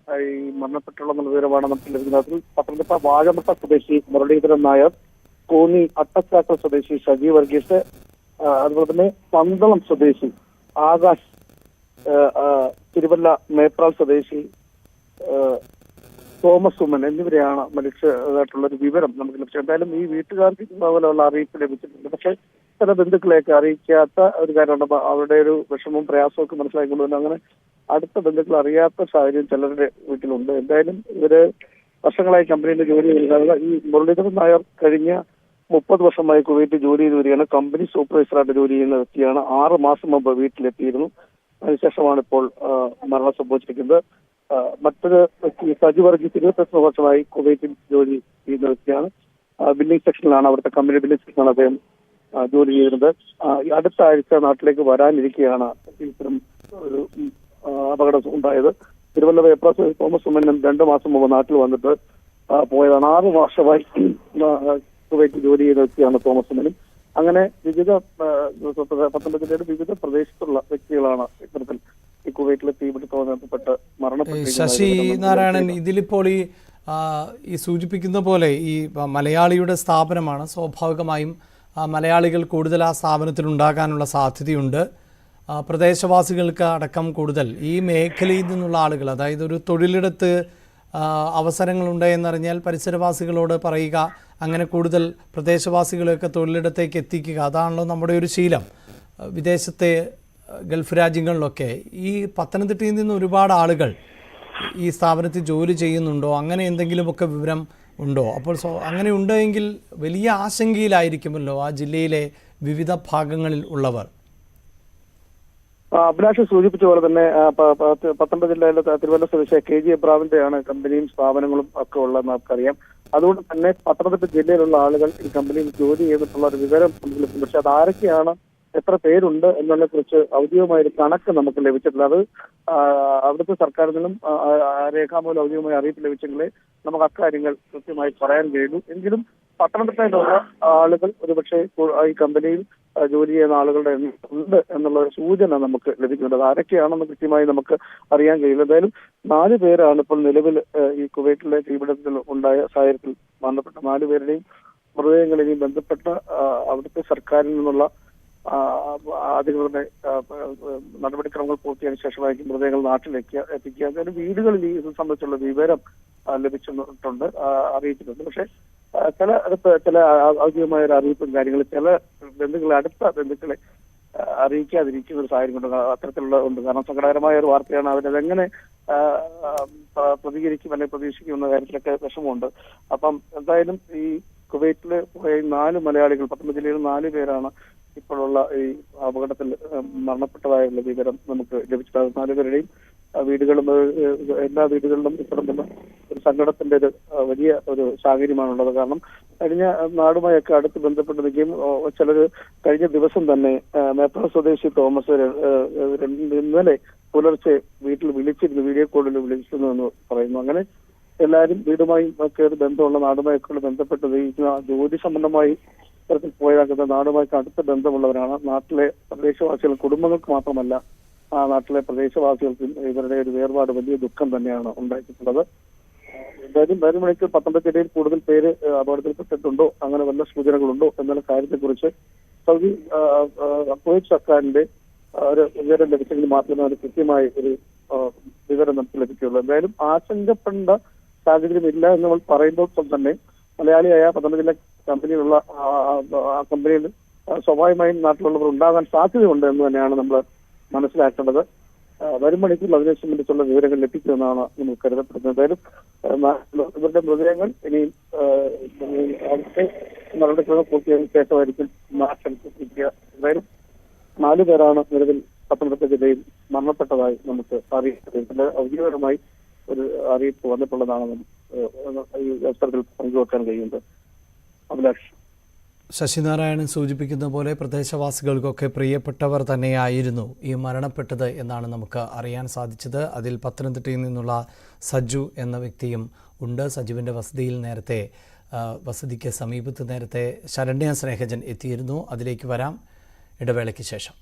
ഈ മരണപ്പെട്ടുള്ള വിവരമാണ് നമുക്ക് ലഭിക്കുന്നത്. പത്തനംതിട്ട വാഴമുട്ട സ്വദേശി മുരളീധരൻ നായർ, കോന്നി അട്ടച്ചാക്കൽ സ്വദേശി സജി വർഗീസ്, അതുപോലെ തന്നെ പന്തളം സ്വദേശി ആകാശ്, തിരുവല്ല മേപ്രാൾ സ്വദേശി തോമസ് ഉമ്മൻ എന്നിവരെയാണ് മരിച്ചതായിട്ടുള്ള ഒരു വിവരം നമുക്ക് ലഭിച്ചത്. എന്തായാലും ഈ വീട്ടുകാർക്ക് പോലുള്ള അറിയിപ്പ് ലഭിച്ചിട്ടുണ്ട്. പക്ഷേ ചില ബന്ധുക്കളെയൊക്കെ അറിയിക്കാത്ത ഒരു കാര്യമുണ്ട്. അവരുടെ ഒരു വിഷമവും പ്രയാസവും ഒക്കെ മനസ്സിലാക്കിക്കൊണ്ടുതന്നെ അങ്ങനെ അടുത്ത ബന്ധുക്കൾ അറിയാത്ത സാഹചര്യം ചിലരുടെ വീട്ടിലുണ്ട്. എന്തായാലും ഇവര് വർഷങ്ങളായി കമ്പനിയിൽ ജോലി ചെയ്യുന്നത്. ഈ മുരളീധരൻ നായർ കഴിഞ്ഞ 30 വർഷമായി കുവൈറ്റ് ജോലി ചെയ്ത് വരികയാണ്. കമ്പനി സൂപ്പർവൈസറായിട്ട് ജോലി ചെയ്യുന്ന വ്യക്തിയാണ്. 6 മാസം മുമ്പ് വീട്ടിലെത്തിയിരുന്നു. അതിനുശേഷമാണ് ഇപ്പോൾ മരണം സംഭവിച്ചിരിക്കുന്നത്. മറ്റൊരു വ്യക്തി സജു വർഗീസ് 28 വർഷമായി കുവൈറ്റിൽ ജോലി ചെയ്യുന്ന വ്യക്തിയാണ്. ബില്ലിംഗ് സെക്ഷനിലാണ്, അവിടുത്തെ കമ്പനി ബില്ലിംഗ് സെക്ഷനിലാണ് അദ്ദേഹം ജോലി ചെയ്യുന്നത്. അടുത്ത ആഴ്ച നാട്ടിലേക്ക് വരാനിരിക്കെയാണ് ഇത്തരം ഒരു അപകടം ഉണ്ടായത്. തിരുവല്ല തോമസ് ഉമ്മനും 2 മാസം മുമ്പ് നാട്ടിൽ വന്നിട്ട് പോയതാണ്. 6 വർഷമായി കുവൈറ്റിൽ ജോലി ചെയ്യുന്ന വ്യക്തിയാണ് തോമസ് ഉമ്മനും. അങ്ങനെ വിവിധ പത്തനംതിട്ട ജില്ലയുടെ വിവിധ പ്രദേശത്തുള്ള വ്യക്തികളാണ് ഇത്തരത്തിൽ ഈ കുവൈറ്റിലെ തീപിടുത്തവുമായി ബന്ധപ്പെട്ട് മരണപ്പെട്ടു. ശശി നാരായണൻ, ഇതിലിപ്പോൾ ഈ സൂചിപ്പിക്കുന്ന പോലെ ഈ മലയാളിയുടെ സ്ഥാപനമാണ്. സ്വാഭാവികമായും മലയാളികൾ കൂടുതൽ ആ സ്ഥാപനത്തിൽ ഉണ്ടാകാനുള്ള സാധ്യതയുണ്ട്. പ്രദേശവാസികൾക്ക് അടക്കം കൂടുതൽ ഈ മേഖലയിൽ നിന്നുള്ള ആളുകൾ, അതായത് ഒരു തൊഴിലിടത്ത് അവസരങ്ങളുണ്ട് എന്നറിഞ്ഞാൽ പരിസരവാസികളോട് പറയുക, അങ്ങനെ കൂടുതൽ പ്രദേശവാസികളെയൊക്കെ തൊഴിലിടത്തേക്ക് എത്തിക്കുക. അതാണല്ലോ നമ്മുടെ ഒരു ശീലം. വിദേശത്തെ ഗൾഫ് രാജ്യങ്ങളിലൊക്കെ ഈ പത്തനംതിട്ടയിൽ നിന്ന് ഒരുപാട് ആളുകൾ ഈ സ്ഥാപനത്തിൽ ജോലി ചെയ്യുന്നുണ്ടോ? അങ്ങനെ എന്തെങ്കിലുമൊക്കെ വിവരം ഉണ്ടോ? അപ്പോൾ അങ്ങനെ ഉണ്ടെങ്കിൽ വലിയ ആശങ്കയിലായിരിക്കുമല്ലോ ആ ജില്ലയിലെ വിവിധ ഭാഗങ്ങളിൽ ഉള്ളവർ. അഭിലാഷ് സൂചിപ്പിച്ച പോലെ തന്നെ പത്തനംതിട്ട ജില്ലയിലെ തിരുവല്ല സ്വദേശിയായ KG എബ്രാഹിമിന്റെയാണ് കമ്പനിയും സ്ഥാപനങ്ങളും ഒക്കെ ഉള്ളതെന്ന് നമുക്കറിയാം. അതുകൊണ്ട് തന്നെ പത്തനംതിട്ട ജില്ലയിലുള്ള ആളുകൾ ഈ കമ്പനിയിൽ ജോലി ചെയ്തിട്ടുള്ള ഒരു വിവരം നമുക്ക് ലഭിക്കും. പക്ഷെ അത് ആരൊക്കെയാണ്, എത്ര പേരുണ്ട് എന്നതിനെ കുറിച്ച് ഔദ്യോഗികമായ ഒരു കണക്ക് നമുക്ക് ലഭിച്ചിട്ടില്ല. അത് അവിടുത്തെ സർക്കാരിൽ നിന്നും രേഖാമൂലം ഔദ്യോഗികമായ അറിയിപ്പ് ലഭിച്ചെങ്കിലേ നമുക്ക് അക്കാര്യങ്ങൾ കൃത്യമായി പറയാൻ കഴിയുള്ളൂ. എങ്കിലും പത്തനംതിട്ടയിലുള്ള ആളുകൾ ഒരുപക്ഷെ ഈ കമ്പനിയിൽ ജോലി ചെയ്യുന്ന ആളുകളുടെ ഉണ്ട് എന്നുള്ള ഒരു സൂചന നമുക്ക് ലഭിക്കുന്നുണ്ട്. അത് ആരൊക്കെയാണെന്ന് കൃത്യമായി നമുക്ക് അറിയാൻ കഴിയില്ല. എന്തായാലും 4 പേരാണ് ഇപ്പോൾ നിലവിൽ ഈ കുവൈറ്റിലെ തീപിടുത്തത്തിൽ ഉണ്ടായ സാഹചര്യത്തിൽ മരണപ്പെട്ട 4 പേരുടെയും മൃതദേഹങ്ങളെയും ബന്ധപ്പെട്ട അവിടുത്തെ സർക്കാരിൽ നിന്നുള്ള അധികൃതരുടെ നടപടിക്രമങ്ങൾ പൂർത്തിയായ ശേഷമായിരിക്കും മൃതദേഹങ്ങൾ നാട്ടിലേക്ക് എത്തിക്കുക. എന്തായാലും വീടുകളിൽ ഇത് സംബന്ധിച്ചുള്ള വിവരം ലഭിച്ചിട്ടുണ്ട്, അറിയിച്ചിട്ടുണ്ട്. പക്ഷെ ചില ഔദ്യോഗികമായ ഒരു അറിയിപ്പും കാര്യങ്ങളും ചില ബന്ധുക്കളെ, അടുത്ത ബന്ധുക്കളെ അറിയിക്കാതിരിക്കുന്ന ഒരു സാഹചര്യം ഉണ്ട്. അത്തരത്തിലുള്ള ഉണ്ട്. കാരണം സങ്കടകരമായ ഒരു വാർത്തയാണ്. അവരതെങ്ങനെ പ്രതികരിക്കും അല്ലെങ്കിൽ പ്രതീക്ഷിക്കുമെന്ന കാര്യത്തിലൊക്കെ വിഷമമുണ്ട്. അപ്പം എന്തായാലും ഈ കുവൈറ്റില് പോയ 4 മലയാളികൾ, പത്തനംതിട്ട ജില്ലയിൽ 4 പേരാണ് ഇപ്പോഴുള്ള ഈ അപകടത്തിൽ മരണപ്പെട്ടതായുള്ള വിവരം നമുക്ക് ലഭിച്ചത്. 4 പേരുടെയും വീടുകളും എല്ലാ വീടുകളിലും ഇത്തരത്തിലുള്ള ഒരു സങ്കടത്തിന്റെ ഒരു വലിയ ഒരു സാഹചര്യമാണുള്ളത്. കാരണം കഴിഞ്ഞ നാടുമായൊക്കെ അടുത്ത് ബന്ധപ്പെട്ട് നിൽക്കുകയും ചിലർ കഴിഞ്ഞ ദിവസം തന്നെ മേപ്പറ സ്വദേശി തോമസ് ഇന്നലെ പുലർച്ചെ വീട്ടിൽ വിളിച്ചിരുന്നു, വീഡിയോ കോളിൽ വിളിച്ചിരുന്നു എന്ന് പറയുന്നു. അങ്ങനെ എല്ലാവരും വീടുമായും ഒക്കെ ഒരു ബന്ധമുള്ള നാടുമായൊക്കെ ബന്ധപ്പെട്ടത് ഈ ജോലി സംബന്ധമായി ഇത്തരത്തിൽ പോയാക്കുന്ന നാടുമായിട്ട് അടുത്ത ബന്ധമുള്ളവരാണ്. നാട്ടിലെ പ്രദേശവാസികൾ, കുടുംബങ്ങൾക്ക് മാത്രമല്ല ആ നാട്ടിലെ പ്രദേശവാസികൾക്കും ഇവരുടെ ഒരു വേർപാട് വലിയ ദുഃഖം തന്നെയാണ് ഉണ്ടായിട്ടുള്ളത്. എന്തായാലും വരും മണിക്ക് പത്തനംതിട്ട ജില്ലയിൽ കൂടുതൽ പേര് അപകടത്തിൽപ്പെട്ടിട്ടുണ്ടോ, അങ്ങനെ വല്ല സൂചനകളുണ്ടോ എന്നുള്ള കാര്യത്തെക്കുറിച്ച് സൗദി കുവൈറ്റ് സർക്കാരിന്റെ ഒരു വിവരം ലഭിച്ചെങ്കിൽ മാത്രമേ അത് കൃത്യമായി ഒരു വിവരം നമുക്ക് ലഭിക്കുകയുള്ളൂ. എന്തായാലും ആശങ്കപ്പെടേണ്ട സാഹചര്യമില്ല എന്ന് നമ്മൾ പറയുമ്പോൾ തന്നെ മലയാളിയായ പത്തനംതിട്ട ജില്ല കമ്പനിയിലുള്ള ആ കമ്പനിയിൽ സ്വാഭാവികമായും നാട്ടിലുള്ളവർ ഉണ്ടാകാൻ സാധ്യതയുണ്ട് എന്ന് തന്നെയാണ് നമ്മൾ മനസ്സിലാക്കേണ്ടത്. വരും മണിക്കൂറിൽ അതിനെ സംബന്ധിച്ചുള്ള വിവരങ്ങൾ ലഭിക്കുമെന്നാണ് നമുക്ക് കരുതപ്പെടുന്നത്. എന്തായാലും ഇവരുടെ മൃതദേഹങ്ങൾ ഇനിയും അവിടുത്തെ നടപടിക്രമം പൂർത്തിയായതിനു ശേഷമായിരിക്കും നാട്ടിലെത്തിക്കുക. എന്തായാലും 4 പേരാണ് നിലവിൽ പത്തനംതിട്ട ജില്ലയിൽ മരണപ്പെട്ടതായി നമുക്ക് അറിയിച്ചത്. ഔദ്യോഗികമായി ഒരു അറിയിപ്പ് വന്നിട്ടുള്ളതാണ് ഈ അവസരത്തിൽ പങ്കുവെക്കാൻ കഴിയുന്നത്. അഭിലാഷ്. ശശിനാരായണൻ സൂചിപ്പിക്കുന്ന പോലെ പ്രദേശവാസികൾക്കൊക്കെ പ്രിയപ്പെട്ടവർ തന്നെയായിരുന്നു ഈ മരണപ്പെട്ടത് എന്നാണ് നമുക്ക് അറിയാൻ സാധിച്ചത്. അതിൽ പത്തനംതിട്ടയിൽ നിന്നുള്ള സജു എന്ന വ്യക്തിയും ഉണ്ട്. സജുവിൻ്റെ വസതിക്ക് സമീപത്ത് നേരത്തെ ശരണ്യ സ്നേഹജൻ എത്തിയിരുന്നു. അതിലേക്ക് വരാം ഇടവേളയ്ക്ക് ശേഷം.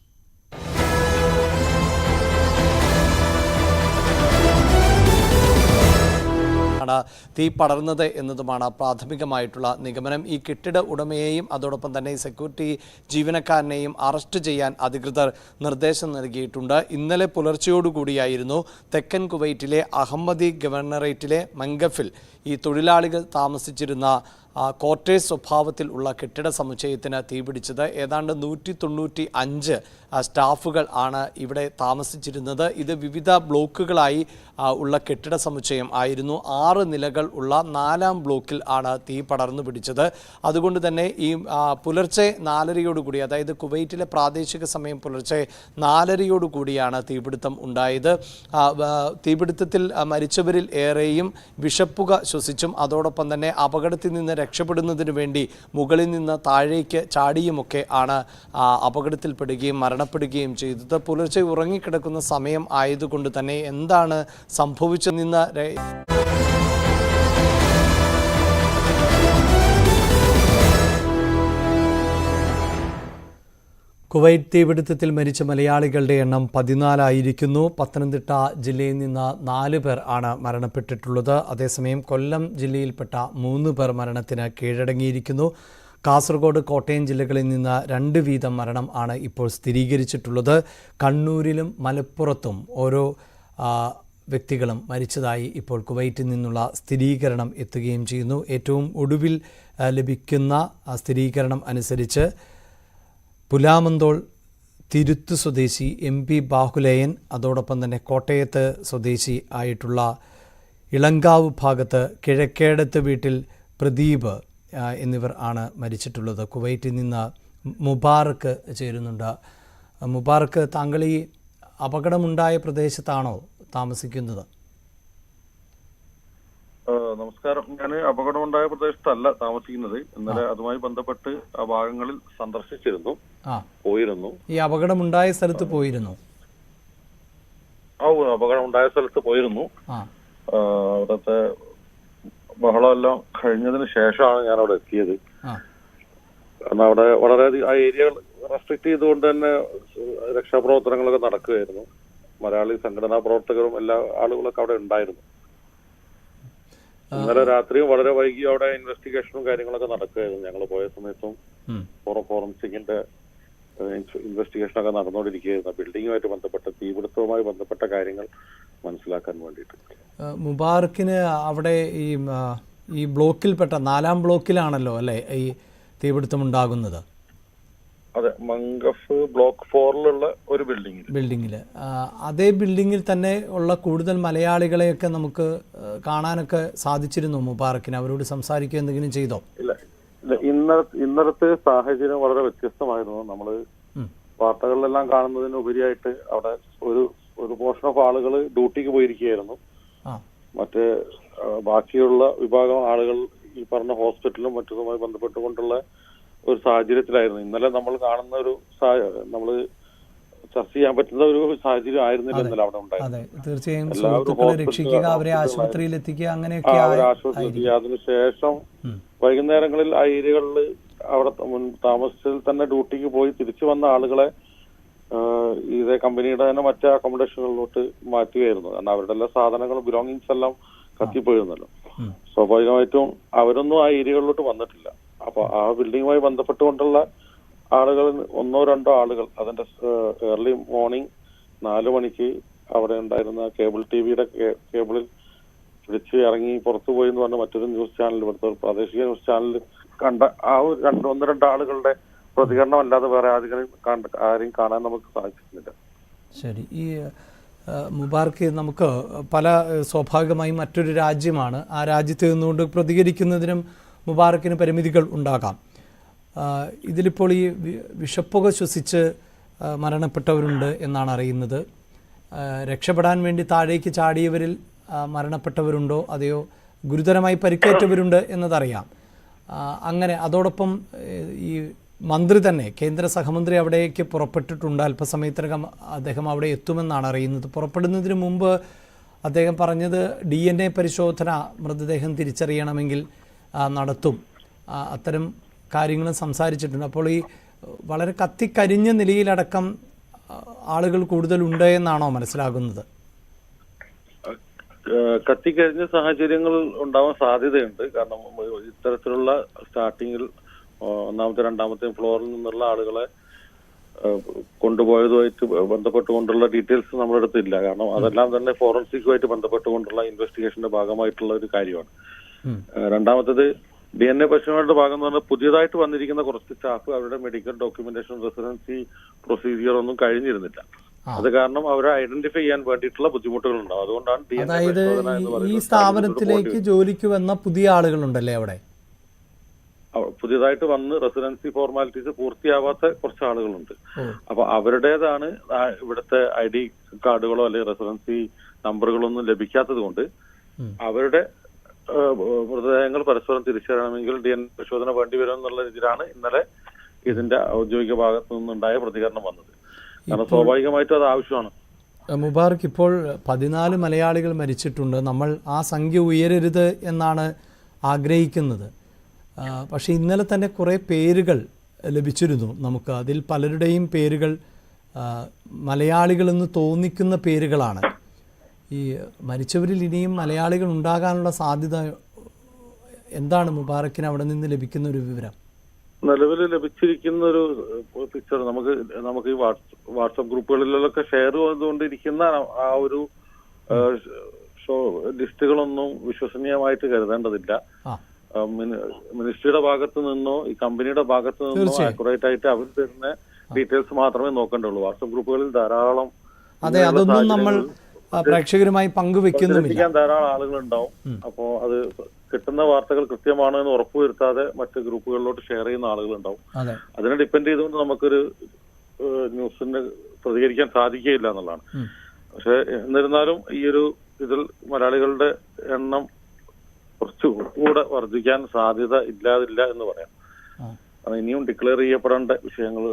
തീ പടർന്നത് എന്നതുമാണ് പ്രാഥമികമായിട്ടുള്ള നിഗമനം. ഈ കെട്ടിട ഉടമയെയും അതോടൊപ്പം തന്നെ സെക്യൂരിറ്റി ജീവനക്കാരനെയും അറസ്റ്റ് ചെയ്യാൻ അധികൃതർ നിർദ്ദേശം നൽകിയിട്ടുണ്ട്. ഇന്നലെ പുലർച്ചയോടുകൂടിയായിരുന്നു തെക്കൻ കുവൈറ്റിലെ അഹമ്മദി ഗവർണറേറ്റിലെ മംഗഫിൽ ഈ തൊഴിലാളികൾ താമസിച്ചിരുന്ന ക്വാർട്ടേഴ്സ് സ്വഭാവത്തിൽ ഉള്ള കെട്ടിട സമുച്ചയത്തിന് തീപിടിച്ചത്. ഏതാണ്ട് 195 സ്റ്റാഫുകൾ ആണ് ഇവിടെ താമസിച്ചിരുന്നത്. ഇത് വിവിധ ബ്ലോക്കുകളായി ഉള്ള കെട്ടിട സമുച്ചയം ആയിരുന്നു. 6 നിലകൾ ഉള്ള 4ാം ബ്ലോക്കിൽ ആണ് തീ പടർന്നു പിടിച്ചത്. അതുകൊണ്ട് തന്നെ ഈ പുലർച്ചെ 4:30 അതായത് കുവൈറ്റിലെ പ്രാദേശിക സമയം പുലർച്ചെ 4:30 തീപിടുത്തം ഉണ്ടായത്. തീപിടുത്തത്തിൽ മരിച്ചവരിൽ ഏറെയും വിഷപ്പുക ശ്വസിച്ചും അതോടൊപ്പം തന്നെ അപകടത്തിൽ നിന്ന് രക്ഷപ്പെടുന്നതിന് വേണ്ടി മുകളിൽ നിന്ന് താഴേക്ക് ചാടിയുമൊക്കെ ആണ് അപകടത്തിൽപ്പെടുകയും മരണപ്പെടുകയും ചെയ്തത്. പുലർച്ചെ ഉറങ്ങിക്കിടക്കുന്ന സമയം ആയതുകൊണ്ട് തന്നെ എന്താണ് സംഭവിച്ചതെന്ന് കുവൈറ്റ് തീപിടുത്തത്തിൽ മരിച്ച മലയാളികളുടെ എണ്ണം 14 പത്തനംതിട്ട ജില്ലയിൽ നിന്ന് 4 പേർ ആണ് മരണപ്പെട്ടിട്ടുള്ളത്. അതേസമയം കൊല്ലം ജില്ലയിൽപ്പെട്ട 3 പേർ മരണത്തിന് കീഴടങ്ങിയിരിക്കുന്നു. കാസർഗോഡ്, കോട്ടയം ജില്ലകളിൽ നിന്ന് 2 വീതം മരണം ആണ് ഇപ്പോൾ സ്ഥിരീകരിച്ചിട്ടുള്ളത്. കണ്ണൂരിലും മലപ്പുറത്തും ഓരോ വ്യക്തികളും മരിച്ചതായി ഇപ്പോൾ കുവൈറ്റിൽ നിന്നുള്ള സ്ഥിരീകരണം എത്തുകയും ചെയ്യുന്നു. ഏറ്റവും ഒടുവിൽ ലഭിക്കുന്ന സ്ഥിരീകരണം അനുസരിച്ച് പുലാമന്തോൾ തിരുത്ത് സ്വദേശി MP ബാഹുലയൻ, അതോടൊപ്പം തന്നെ കോട്ടയത്ത് സ്വദേശി ആയിട്ടുള്ള ഇളങ്കാവ് ഭാഗത്ത് കിഴക്കേടത്ത് വീട്ടിൽ പ്രദീപ് എന്നിവർ ആണ് മരിച്ചിട്ടുള്ളത്. കുവൈറ്റിൽ നിന്ന് മുബാറക്ക് ചേരുന്നുണ്ട്. മുബാറക്ക്, താങ്കൾ ഈ അപകടമുണ്ടായ പ്രദേശത്താണോ താമസിക്കുന്നത്? നമസ്കാരം. ഞാൻ അപകടമുണ്ടായ പ്രദേശത്തല്ല താമസിക്കുന്നത്. ഇന്നലെ അതുമായി ബന്ധപ്പെട്ട് ആ ഭാഗങ്ങളിൽ സന്ദർശിച്ചിരുന്നു, പോയിരുന്നു. ഈ അപകടമുണ്ടായ സ്ഥലത്ത് പോയിരുന്നു? അപകടമുണ്ടായ സ്ഥലത്ത് പോയിരുന്നു. അവിടുത്തെ ബഹളമെല്ലാം കഴിഞ്ഞതിന് ശേഷമാണ് ഞാൻ അവിടെ എത്തിയത്. കാരണം അവിടെ വളരെയധികം ആ ഏരിയ റെസ്ട്രിക്ട് ചെയ്തുകൊണ്ട് തന്നെ രക്ഷാപ്രവർത്തനങ്ങളൊക്കെ നടക്കുകയായിരുന്നു. മലയാളി സംഘടനാ പ്രവർത്തകരും എല്ലാ ആളുകളൊക്കെ അവിടെ ഉണ്ടായിരുന്നു. ഇന്നലെ രാത്രിയും വളരെ വൈകി അവിടെ ഇൻവെസ്റ്റിഗേഷനും കാര്യങ്ങളൊക്കെ നടക്കുകയായിരുന്നു. ഞങ്ങൾ പോയ സമയത്തും ഫോറൻസിക്കിന്റെ ഇൻവെസ്റ്റിഗേഷനൊക്കെ നടന്നുകൊണ്ടിരിക്കുകയായിരുന്നു. ബിൽഡിങ്ങുമായിട്ട് ബന്ധപ്പെട്ട തീപിടുത്തവുമായി ബന്ധപ്പെട്ട കാര്യങ്ങൾ മനസ്സിലാക്കാൻ വേണ്ടിയിട്ട്. മുബാറക്കിന് അവിടെ ഈ ബ്ലോക്കിൽപ്പെട്ട 4ാം ബ്ലോക്കിലാണല്ലോ അല്ലേ ഈ തീപിടുത്തം ഉണ്ടാകുന്നത്? അതെ, മംഗഫ് ബ്ലോക്ക് 4ലുള്ള ഒരു ബിൽഡിങ്ങിൽ. അതേ ബിൽഡിങ്ങിൽ തന്നെ ഉള്ള കൂടുതൽ മലയാളികളെയൊക്കെ നമുക്ക് കാണാനൊക്കെ സാധിച്ചിരുന്നു. മുബാറക്കിന് അവരോട് സംസാരിക്കുക എന്തെങ്കിലും ചെയ്തോ? ഇല്ല, ഇന്നലത്തെ സാഹചര്യം വളരെ വ്യത്യസ്തമായിരുന്നു. നമ്മൾ വാർത്തകളിലെല്ലാം കാണുന്നതിന് ഉപരിയായിട്ട് അവിടെ ഒരു പോർഷൻ ഓഫ് ആളുകൾ ഡ്യൂട്ടിക്ക് പോയിരിക്കുകയായിരുന്നു. മറ്റേ ബാക്കിയുള്ള വിഭാഗം ആളുകൾ ഈ പറഞ്ഞ ഹോസ്പിറ്റലും മറ്റതുമായി ബന്ധപ്പെട്ടുകൊണ്ടുള്ള ഒരു സാഹചര്യത്തിലായിരുന്നു. ഇന്നലെ നമ്മൾ കാണുന്ന ഒരു നമ്മൾ ചർച്ച ചെയ്യാൻ പറ്റുന്ന ഒരു സാഹചര്യം ആയിരുന്നില്ല ഇന്നലെ അവിടെ ഉണ്ടായിരുന്നത്. രക്ഷിക്കുക, അവരെ ആശുപത്രിയിൽ എത്തിക്കുക, അങ്ങനെയൊക്കെ ആശുപത്രി. അതിനുശേഷം വൈകുന്നേരങ്ങളിൽ ആ ഏരിയകളിൽ അവിടെ താമസിച്ചതിൽ തന്നെ ഡ്യൂട്ടിക്ക് പോയി തിരിച്ചു വന്ന ആളുകളെ ഇതേ കമ്പനിയുടെ തന്നെ മറ്റേ അക്കോമഡേഷനുകളിലോട്ട് മാറ്റുകയായിരുന്നു. കാരണം അവരുടെ എല്ലാ സാധനങ്ങളും ബിലോങ്ങിങ്സ് എല്ലാം കത്തിപ്പോയിരുന്നല്ലോ. സ്വാഭാവികമായിട്ടും അവരൊന്നും ആ ഏരിയകളിലോട്ട് വന്നിട്ടില്ല. അപ്പൊ ആ ബിൽഡിങ്ങുമായി ബന്ധപ്പെട്ടുകൊണ്ടുള്ള ആളുകൾ 1-2 ആളുകൾ അതിന്റെ ഏർലി മോർണിംഗ് 4 മണിക്ക് അവിടെ ഉണ്ടായിരുന്ന കേബിൾ ടിവിയുടെ കേബിളിൽ പിടിച്ച് ഇറങ്ങി പുറത്തു പോയി എന്ന് പറഞ്ഞ മറ്റൊരു ന്യൂസ് ചാനൽ, ഇവിടുത്തെ പ്രാദേശിക ന്യൂസ് ചാനലിൽ കണ്ട ആ 1-2 ആളുകളുടെ പ്രതികരണം അല്ലാതെ വേറെ ആരെയും കാണാൻ നമുക്ക് സാധിച്ചിട്ടില്ല. ശരി. ഈ മുബാർക്ക്, നമുക്ക് സ്വാഭാവികമായും മറ്റൊരു രാജ്യമാണ്. ആ രാജ്യത്ത് നിന്നുകൊണ്ട് പ്രതികരിക്കുന്നതിനും മുബാറക്കിന് പരിമിതികൾ ഉണ്ടാകാം. ഇതിലിപ്പോൾ ഈ വിഷപ്പുക ശ്വസിച്ച് മരണപ്പെട്ടവരുണ്ട് എന്നാണ് അറിയുന്നത്. രക്ഷപ്പെടാൻ വേണ്ടി താഴേക്ക് ചാടിയവരിൽ മരണപ്പെട്ടവരുണ്ടോ അതെയോ ഗുരുതരമായി പരിക്കേറ്റവരുണ്ട് എന്നതറിയാം. അങ്ങനെ അതോടൊപ്പം ഈ മന്ത്രി തന്നെ, കേന്ദ്ര സഹമന്ത്രി അവിടേക്ക് പുറപ്പെട്ടിട്ടുണ്ട്. അല്പസമയത്തിനകം അദ്ദേഹം അവിടെ എത്തുമെന്നാണ് അറിയുന്നത്. പുറപ്പെടുന്നതിന് മുമ്പ് അദ്ദേഹം പറഞ്ഞത് DNA പരിശോധന മൃതദേഹം തിരിച്ചറിയണമെങ്കിൽ നടത്തും, അത്തരം കാര്യങ്ങളും സംസാരിച്ചിട്ടുണ്ട്. അപ്പോൾ ഈ വളരെ കത്തിക്കരിഞ്ഞ നിലയിലടക്കം ആളുകൾ കൂടുതലുണ്ട് എന്നാണോ മനസ്സിലാകുന്നത്? കത്തിക്കരിഞ്ഞ സാഹചര്യങ്ങൾ ഉണ്ടാവാൻ സാധ്യതയുണ്ട്. കാരണം ഇത്തരത്തിലുള്ള സ്റ്റാർട്ടിങ്ങിൽ 1ാമത്തെ 2ാമത്തെ ഫ്ലോറിൽ നിന്നുള്ള ആളുകളെ കൊണ്ടുപോയതുമായിട്ട് ബന്ധപ്പെട്ടുകൊണ്ടുള്ള ഡീറ്റെയിൽസ് നമ്മുടെ അടുത്തില്ല. കാരണം അതെല്ലാം തന്നെ ഫോറൻസിക്കുമായിട്ട് ബന്ധപ്പെട്ടുകൊണ്ടുള്ള ഇൻവെസ്റ്റിഗേഷന്റെ ഭാഗമായിട്ടുള്ള ഒരു കാര്യമാണ്. രണ്ടാമത്തേത് DNA പരിശോധനയുടെ ഭാഗം എന്ന് പറഞ്ഞാൽ പുതിയതായിട്ട് വന്നിരിക്കുന്ന കുറച്ച് സ്റ്റാഫ് അവരുടെ മെഡിക്കൽ ഡോക്യുമെന്റേഷൻ റെസിഡൻസി പ്രൊസീജിയർ ഒന്നും കഴിഞ്ഞിരുന്നില്ല. അത് കാരണം അവരെ ഐഡന്റിഫൈ ചെയ്യാൻ വേണ്ടിയിട്ടുള്ള ബുദ്ധിമുട്ടുകൾ ഉണ്ടാവും. അതുകൊണ്ടാണ് DNA അതായത് പരിശോധന എന്ന് ഈ പറയുന്നത്. സ്ഥാപനത്തിലേക്ക് ജോലിക്ക് വന്ന പുതിയ ആളുകളുണ്ടല്ലേ അവിടെ? പുതിയതായിട്ട് വന്ന് റെസിഡൻസി ഫോർമാലിറ്റീസ് പൂർത്തിയാവാത്ത കുറച്ച് ആളുകളുണ്ട്. അപ്പൊ അവരുടേതാണ് ഇവിടുത്തെ ID കാർഡുകളോ അല്ലെങ്കിൽ റെസിഡൻസി നമ്പറുകളോ ഒന്നും ലഭിക്കാത്തത് കൊണ്ട് അവരുടെ മൃതദേഹങ്ങൾ പരസ്പരം തിരിച്ചറിയണമെങ്കിൽ DNA പരിശോധന വേണ്ടി വരും എന്നുള്ള രീതിയിലാണ് ഇന്നലെ ഇതിന്റെ ഔദ്യോഗിക ഭാഗത്തു നിന്നുണ്ടായ പ്രതികരണം വന്നത്. കാരണം സ്വാഭാവികമായിട്ടും അത് ആവശ്യമാണ്. മുബാറക്, ഇപ്പോൾ 14 മലയാളികൾ മരിച്ചിട്ടുണ്ട്. നമ്മൾ ആ സംഖ്യ ഉയരരുത് എന്നാണ് ആഗ്രഹിക്കുന്നത്. പക്ഷേ ഇന്നലെ തന്നെ കുറേ പേരുകൾ ലഭിച്ചിരുന്നു നമുക്ക്. അതിൽ പലരുടെയും പേരുകൾ മലയാളികളെന്ന് തോന്നിക്കുന്ന പേരുകളാണ്. ഈ മരിച്ചവരിൽ ഇനിയും മലയാളികൾ ഉണ്ടാകാനുള്ള സാധ്യത എന്താണ് മുബാറക്കിന് അവിടെ നിന്ന് ലഭിക്കുന്ന ഒരു വിവരം? നിലവിൽ ലഭിച്ചിരിക്കുന്ന ഒരു പിക്ചർ നമുക്ക് ഈ വാട്സപ്പ് ഗ്രൂപ്പുകളിലൊക്കെ ഷെയർ ചെയ്തുകൊണ്ടിരിക്കുന്ന ആ ഒരു ലിസ്റ്റുകളൊന്നും വിശ്വസനീയമായിട്ട് കരുതേണ്ടതില്ല. മിനിസ്ട്രിയുടെ ഭാഗത്തു നിന്നോ ഈ കമ്പനിയുടെ ഭാഗത്തു നിന്നോ ആക്യുറേറ്റ് ആയിട്ട് അവർ തരുന്ന ഡീറ്റെയിൽസ് മാത്രമേ നോക്കേണ്ടുള്ളൂ. വാട്സപ്പ് ഗ്രൂപ്പുകളിൽ ധാരാളം അതൊന്നും നമ്മൾ പ്രേക്ഷകരുമായി പങ്കുവെക്കുന്നില്ല. ധാരാളം ആളുകൾ ഉണ്ടാവും. അപ്പോ അത് കിട്ടുന്ന വാർത്തകൾ കൃത്യമാണോ എന്ന് ഉറപ്പുവരുത്താതെ മറ്റ് ഗ്രൂപ്പുകളിലോട്ട് ഷെയർ ചെയ്യുന്ന ആളുകൾ ഉണ്ടാവും. അതിനെ ഡിപ്പെൻഡ് ചെയ്തുകൊണ്ട് നമുക്കൊരു ന്യൂസിന് പ്രതികരിക്കാൻ സാധിക്കുകയില്ല എന്നുള്ളതാണ്. പക്ഷെ എന്നിരുന്നാലും ഈ ഒരു ഇതിൽ മലയാളികളുടെ എണ്ണം കുറച്ചുകൂടെ വർദ്ധിക്കാൻ സാധ്യത ഇല്ലാതില്ല എന്ന് പറയാം. കാരണം ഇനിയും ഡിക്ലെയർ ചെയ്യപ്പെടേണ്ട വിഷയങ്ങൾ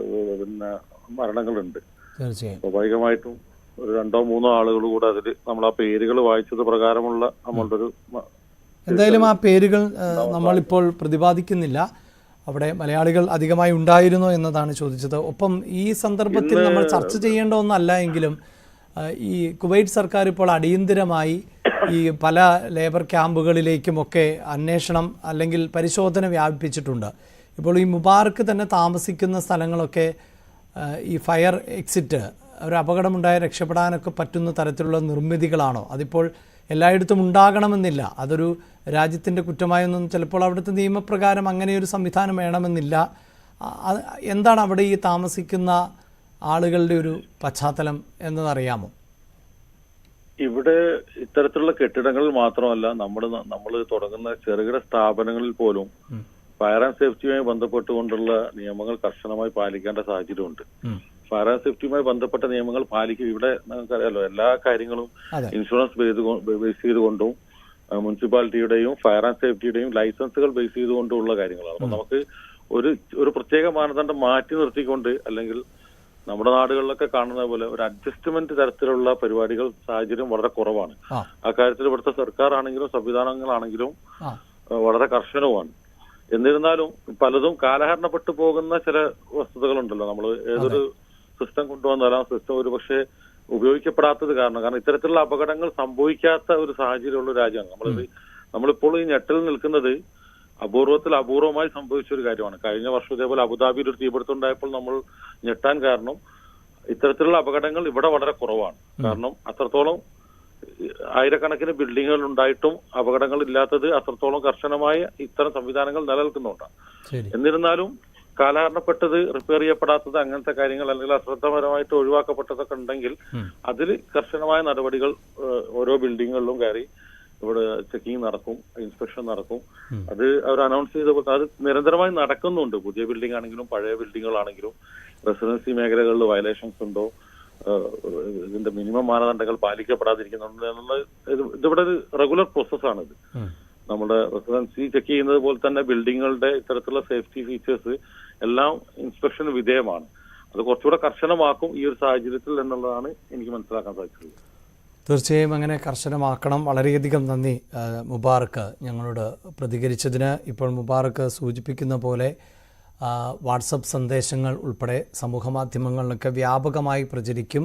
മരണങ്ങളുണ്ട്. സ്വാഭാവികമായിട്ടും ഒരു 2-3 ആളുകൾ കൂടെ അതിൽ നമ്മൾ ആ പേരുകൾ വായിച്ചത് പ്രകാരമുള്ള നമ്മളുടെ ഒരു എന്തായാലും ആ പേരുകൾ നമ്മളിപ്പോൾ പ്രതിപാദിക്കുന്നില്ല. അവിടെ മലയാളികൾ അധികമായി ഉണ്ടായിരുന്നോ എന്നതാണ് ചോദിച്ചത്. ഒപ്പം ഈ സന്ദർഭത്തിൽ നമ്മൾ ചർച്ച ചെയ്യേണ്ട ഒന്നല്ല എങ്കിലും ഈ കുവൈറ്റ് സർക്കാർ ഇപ്പോൾ അടിയന്തരമായി ഈ പല ലേബർ ക്യാമ്പുകളിലേക്കുമൊക്കെ അന്വേഷണം അല്ലെങ്കിൽ പരിശോധന വ്യാപിപ്പിച്ചിട്ടുണ്ട്. ഇപ്പോൾ ഈ മുബാറക്ക് തന്നെ താമസിക്കുന്ന സ്ഥലങ്ങളൊക്കെ ഈ ഫയർ എക്സിറ്റ്, ഒരു അപകടമുണ്ടായ രക്ഷപ്പെടാനൊക്കെ പറ്റുന്ന തരത്തിലുള്ള നിർമ്മിതികളാണോ? അതിപ്പോൾ എല്ലായിടത്തും ഉണ്ടാകണമെന്നില്ല. അതൊരു രാജ്യത്തിൻ്റെ കുറ്റമായൊന്നും ചിലപ്പോൾ അവിടുത്തെ നിയമപ്രകാരം അങ്ങനെയൊരു സംവിധാനം വേണമെന്നില്ല. എന്താണ് അവിടെ ഈ താമസിക്കുന്ന ആളുകളുടെ ഒരു പശ്ചാത്തലം എന്നതറിയാമോ? ഇവിടെ ഇത്തരത്തിലുള്ള കെട്ടിടങ്ങളിൽ മാത്രമല്ല നമ്മൾ തുടങ്ങുന്ന ചെറുകിട സ്ഥാപനങ്ങളിൽ പോലും ഫയർ ആൻഡ് സേഫ്റ്റിയുമായി ബന്ധപ്പെട്ടുകൊണ്ടുള്ള നിയമങ്ങൾ കർശനമായി പാലിക്കേണ്ട സാഹചര്യമുണ്ട്. ഫയർ ആൻഡ് സേഫ്റ്റിയുമായി ബന്ധപ്പെട്ട നിയമങ്ങൾ പാലിക്കും. ഇവിടെ നമുക്കറിയാലോ എല്ലാ കാര്യങ്ങളും ഇൻഷുറൻസ് ബേസ് ചെയ്തുകൊണ്ടും മുനിസിപ്പാലിറ്റിയുടെയും ഫയർ ആൻഡ് സേഫ്റ്റിയുടെയും ലൈസൻസുകൾ ബേസ് ചെയ്തുകൊണ്ടുള്ള കാര്യങ്ങളാണ്. അപ്പൊ നമുക്ക് ഒരു പ്രത്യേക മാനദണ്ഡം മാറ്റി നിർത്തിക്കൊണ്ട് അല്ലെങ്കിൽ നമ്മുടെ നാടുകളിലൊക്കെ കാണുന്ന പോലെ ഒരു അഡ്ജസ്റ്റ്മെന്റ് തരത്തിലുള്ള പരിപാടികൾ സാഹചര്യം വളരെ കുറവാണ്. ആ കാര്യത്തിൽ ഇവിടുത്തെ സർക്കാർ ആണെങ്കിലും സംവിധാനങ്ങളാണെങ്കിലും വളരെ കർശനവുമാണ്. എന്നിരുന്നാലും പലതും കാലഹരണപ്പെട്ടു പോകുന്ന ചില വസ്തുതകളുണ്ടല്ലോ. നമ്മൾ ഏതൊരു സിസ്റ്റം കൊണ്ടുവന്നാലും ആ സിസ്റ്റം ഒരു പക്ഷേ ഉപയോഗിക്കപ്പെടാത്തത് കാരണം ഇത്തരത്തിലുള്ള അപകടങ്ങൾ സംഭവിക്കാത്ത ഒരു സാഹചര്യമുള്ള രാജ്യമാണ് നമ്മളിപ്പോൾ ഈ ഞെട്ടിൽ നിൽക്കുന്നത്. അപൂർവമായി സംഭവിച്ച ഒരു കാര്യമാണ്. കഴിഞ്ഞ വർഷം ഇതേപോലെ അബുദാബിയിൽ ഒരു തീപിടുത്തമുണ്ടായപ്പോൾ നമ്മൾ ഞെട്ടാൻ കാരണം ഇത്തരത്തിലുള്ള അപകടങ്ങൾ ഇവിടെ വളരെ കുറവാണ്. കാരണം അത്രത്തോളം ആയിരക്കണക്കിന് ബിൽഡിങ്ങുകൾ ഉണ്ടായിട്ടും അപകടങ്ങൾ ഇല്ലാത്തത് അത്രത്തോളം കർശനമായ ഇത്തരം സംവിധാനങ്ങൾ നിലനിൽക്കുന്നുണ്ടാണ്. എന്നിരുന്നാലും കാലഹരണപ്പെട്ടത്, റിപ്പയർ ചെയ്യപ്പെടാത്തത്, അങ്ങനത്തെ കാര്യങ്ങൾ അല്ലെങ്കിൽ അശ്രദ്ധപരമായിട്ട് ഒഴിവാക്കപ്പെട്ടതൊക്കെ ഉണ്ടെങ്കിൽ അതിൽ കർശനമായ നടപടികൾ ഓരോ ബിൽഡിങ്ങുകളിലും കയറി ഇവിടെ ചെക്കിംഗ് നടക്കും, ഇൻസ്പെക്ഷൻ നടക്കും. അത് അവർ അനൗൺസ് ചെയ്ത അത് നിരന്തരമായി നടക്കുന്നുണ്ട്. പുതിയ ബിൽഡിംഗ് ആണെങ്കിലും പഴയ ബിൽഡിങ്ങുകളാണെങ്കിലും റെസിഡൻസി മേഖലകളിൽ വയലേഷൻസ് ഉണ്ടോ, ഇതിന്റെ മിനിമം മാനദണ്ഡങ്ങൾ പാലിക്കപ്പെടാതിരിക്കുന്നുണ്ട് എന്നുള്ളത് ഇതിവിടെ ഒരു റെഗുലർ പ്രോസസ്സാണിത്. നമ്മുടെ റെസിഡൻസി ചെക്ക് ചെയ്യുന്നത് പോലെ തന്നെ ബിൽഡിങ്ങുകളുടെ ഇത്തരത്തിലുള്ള സേഫ്റ്റി ഫീച്ചേഴ്സ് എല്ലാം ഇൻസ്പെക്ഷന് വിധേയമാണ്. അത് കുറച്ചുകൂടെ കർശനമാക്കും ഈ ഒരു സാഹചര്യത്തിൽ എന്നുള്ളതാണ് എനിക്ക് മനസ്സിലാക്കാൻ സാധിച്ചത്. തീർച്ചയായും അങ്ങനെ കർശനമാക്കണം. വളരെയധികം നന്ദി മുബാറക്ക് ഞങ്ങളോട് പ്രതികരിച്ചതിന്. ഇപ്പോൾ മുബാറക്ക് സൂചിപ്പിക്കുന്ന പോലെ വാട്സപ്പ് സന്ദേശങ്ങൾ ഉൾപ്പെടെ സമൂഹമാധ്യമങ്ങളിലൊക്കെ വ്യാപകമായി പ്രചരിക്കും.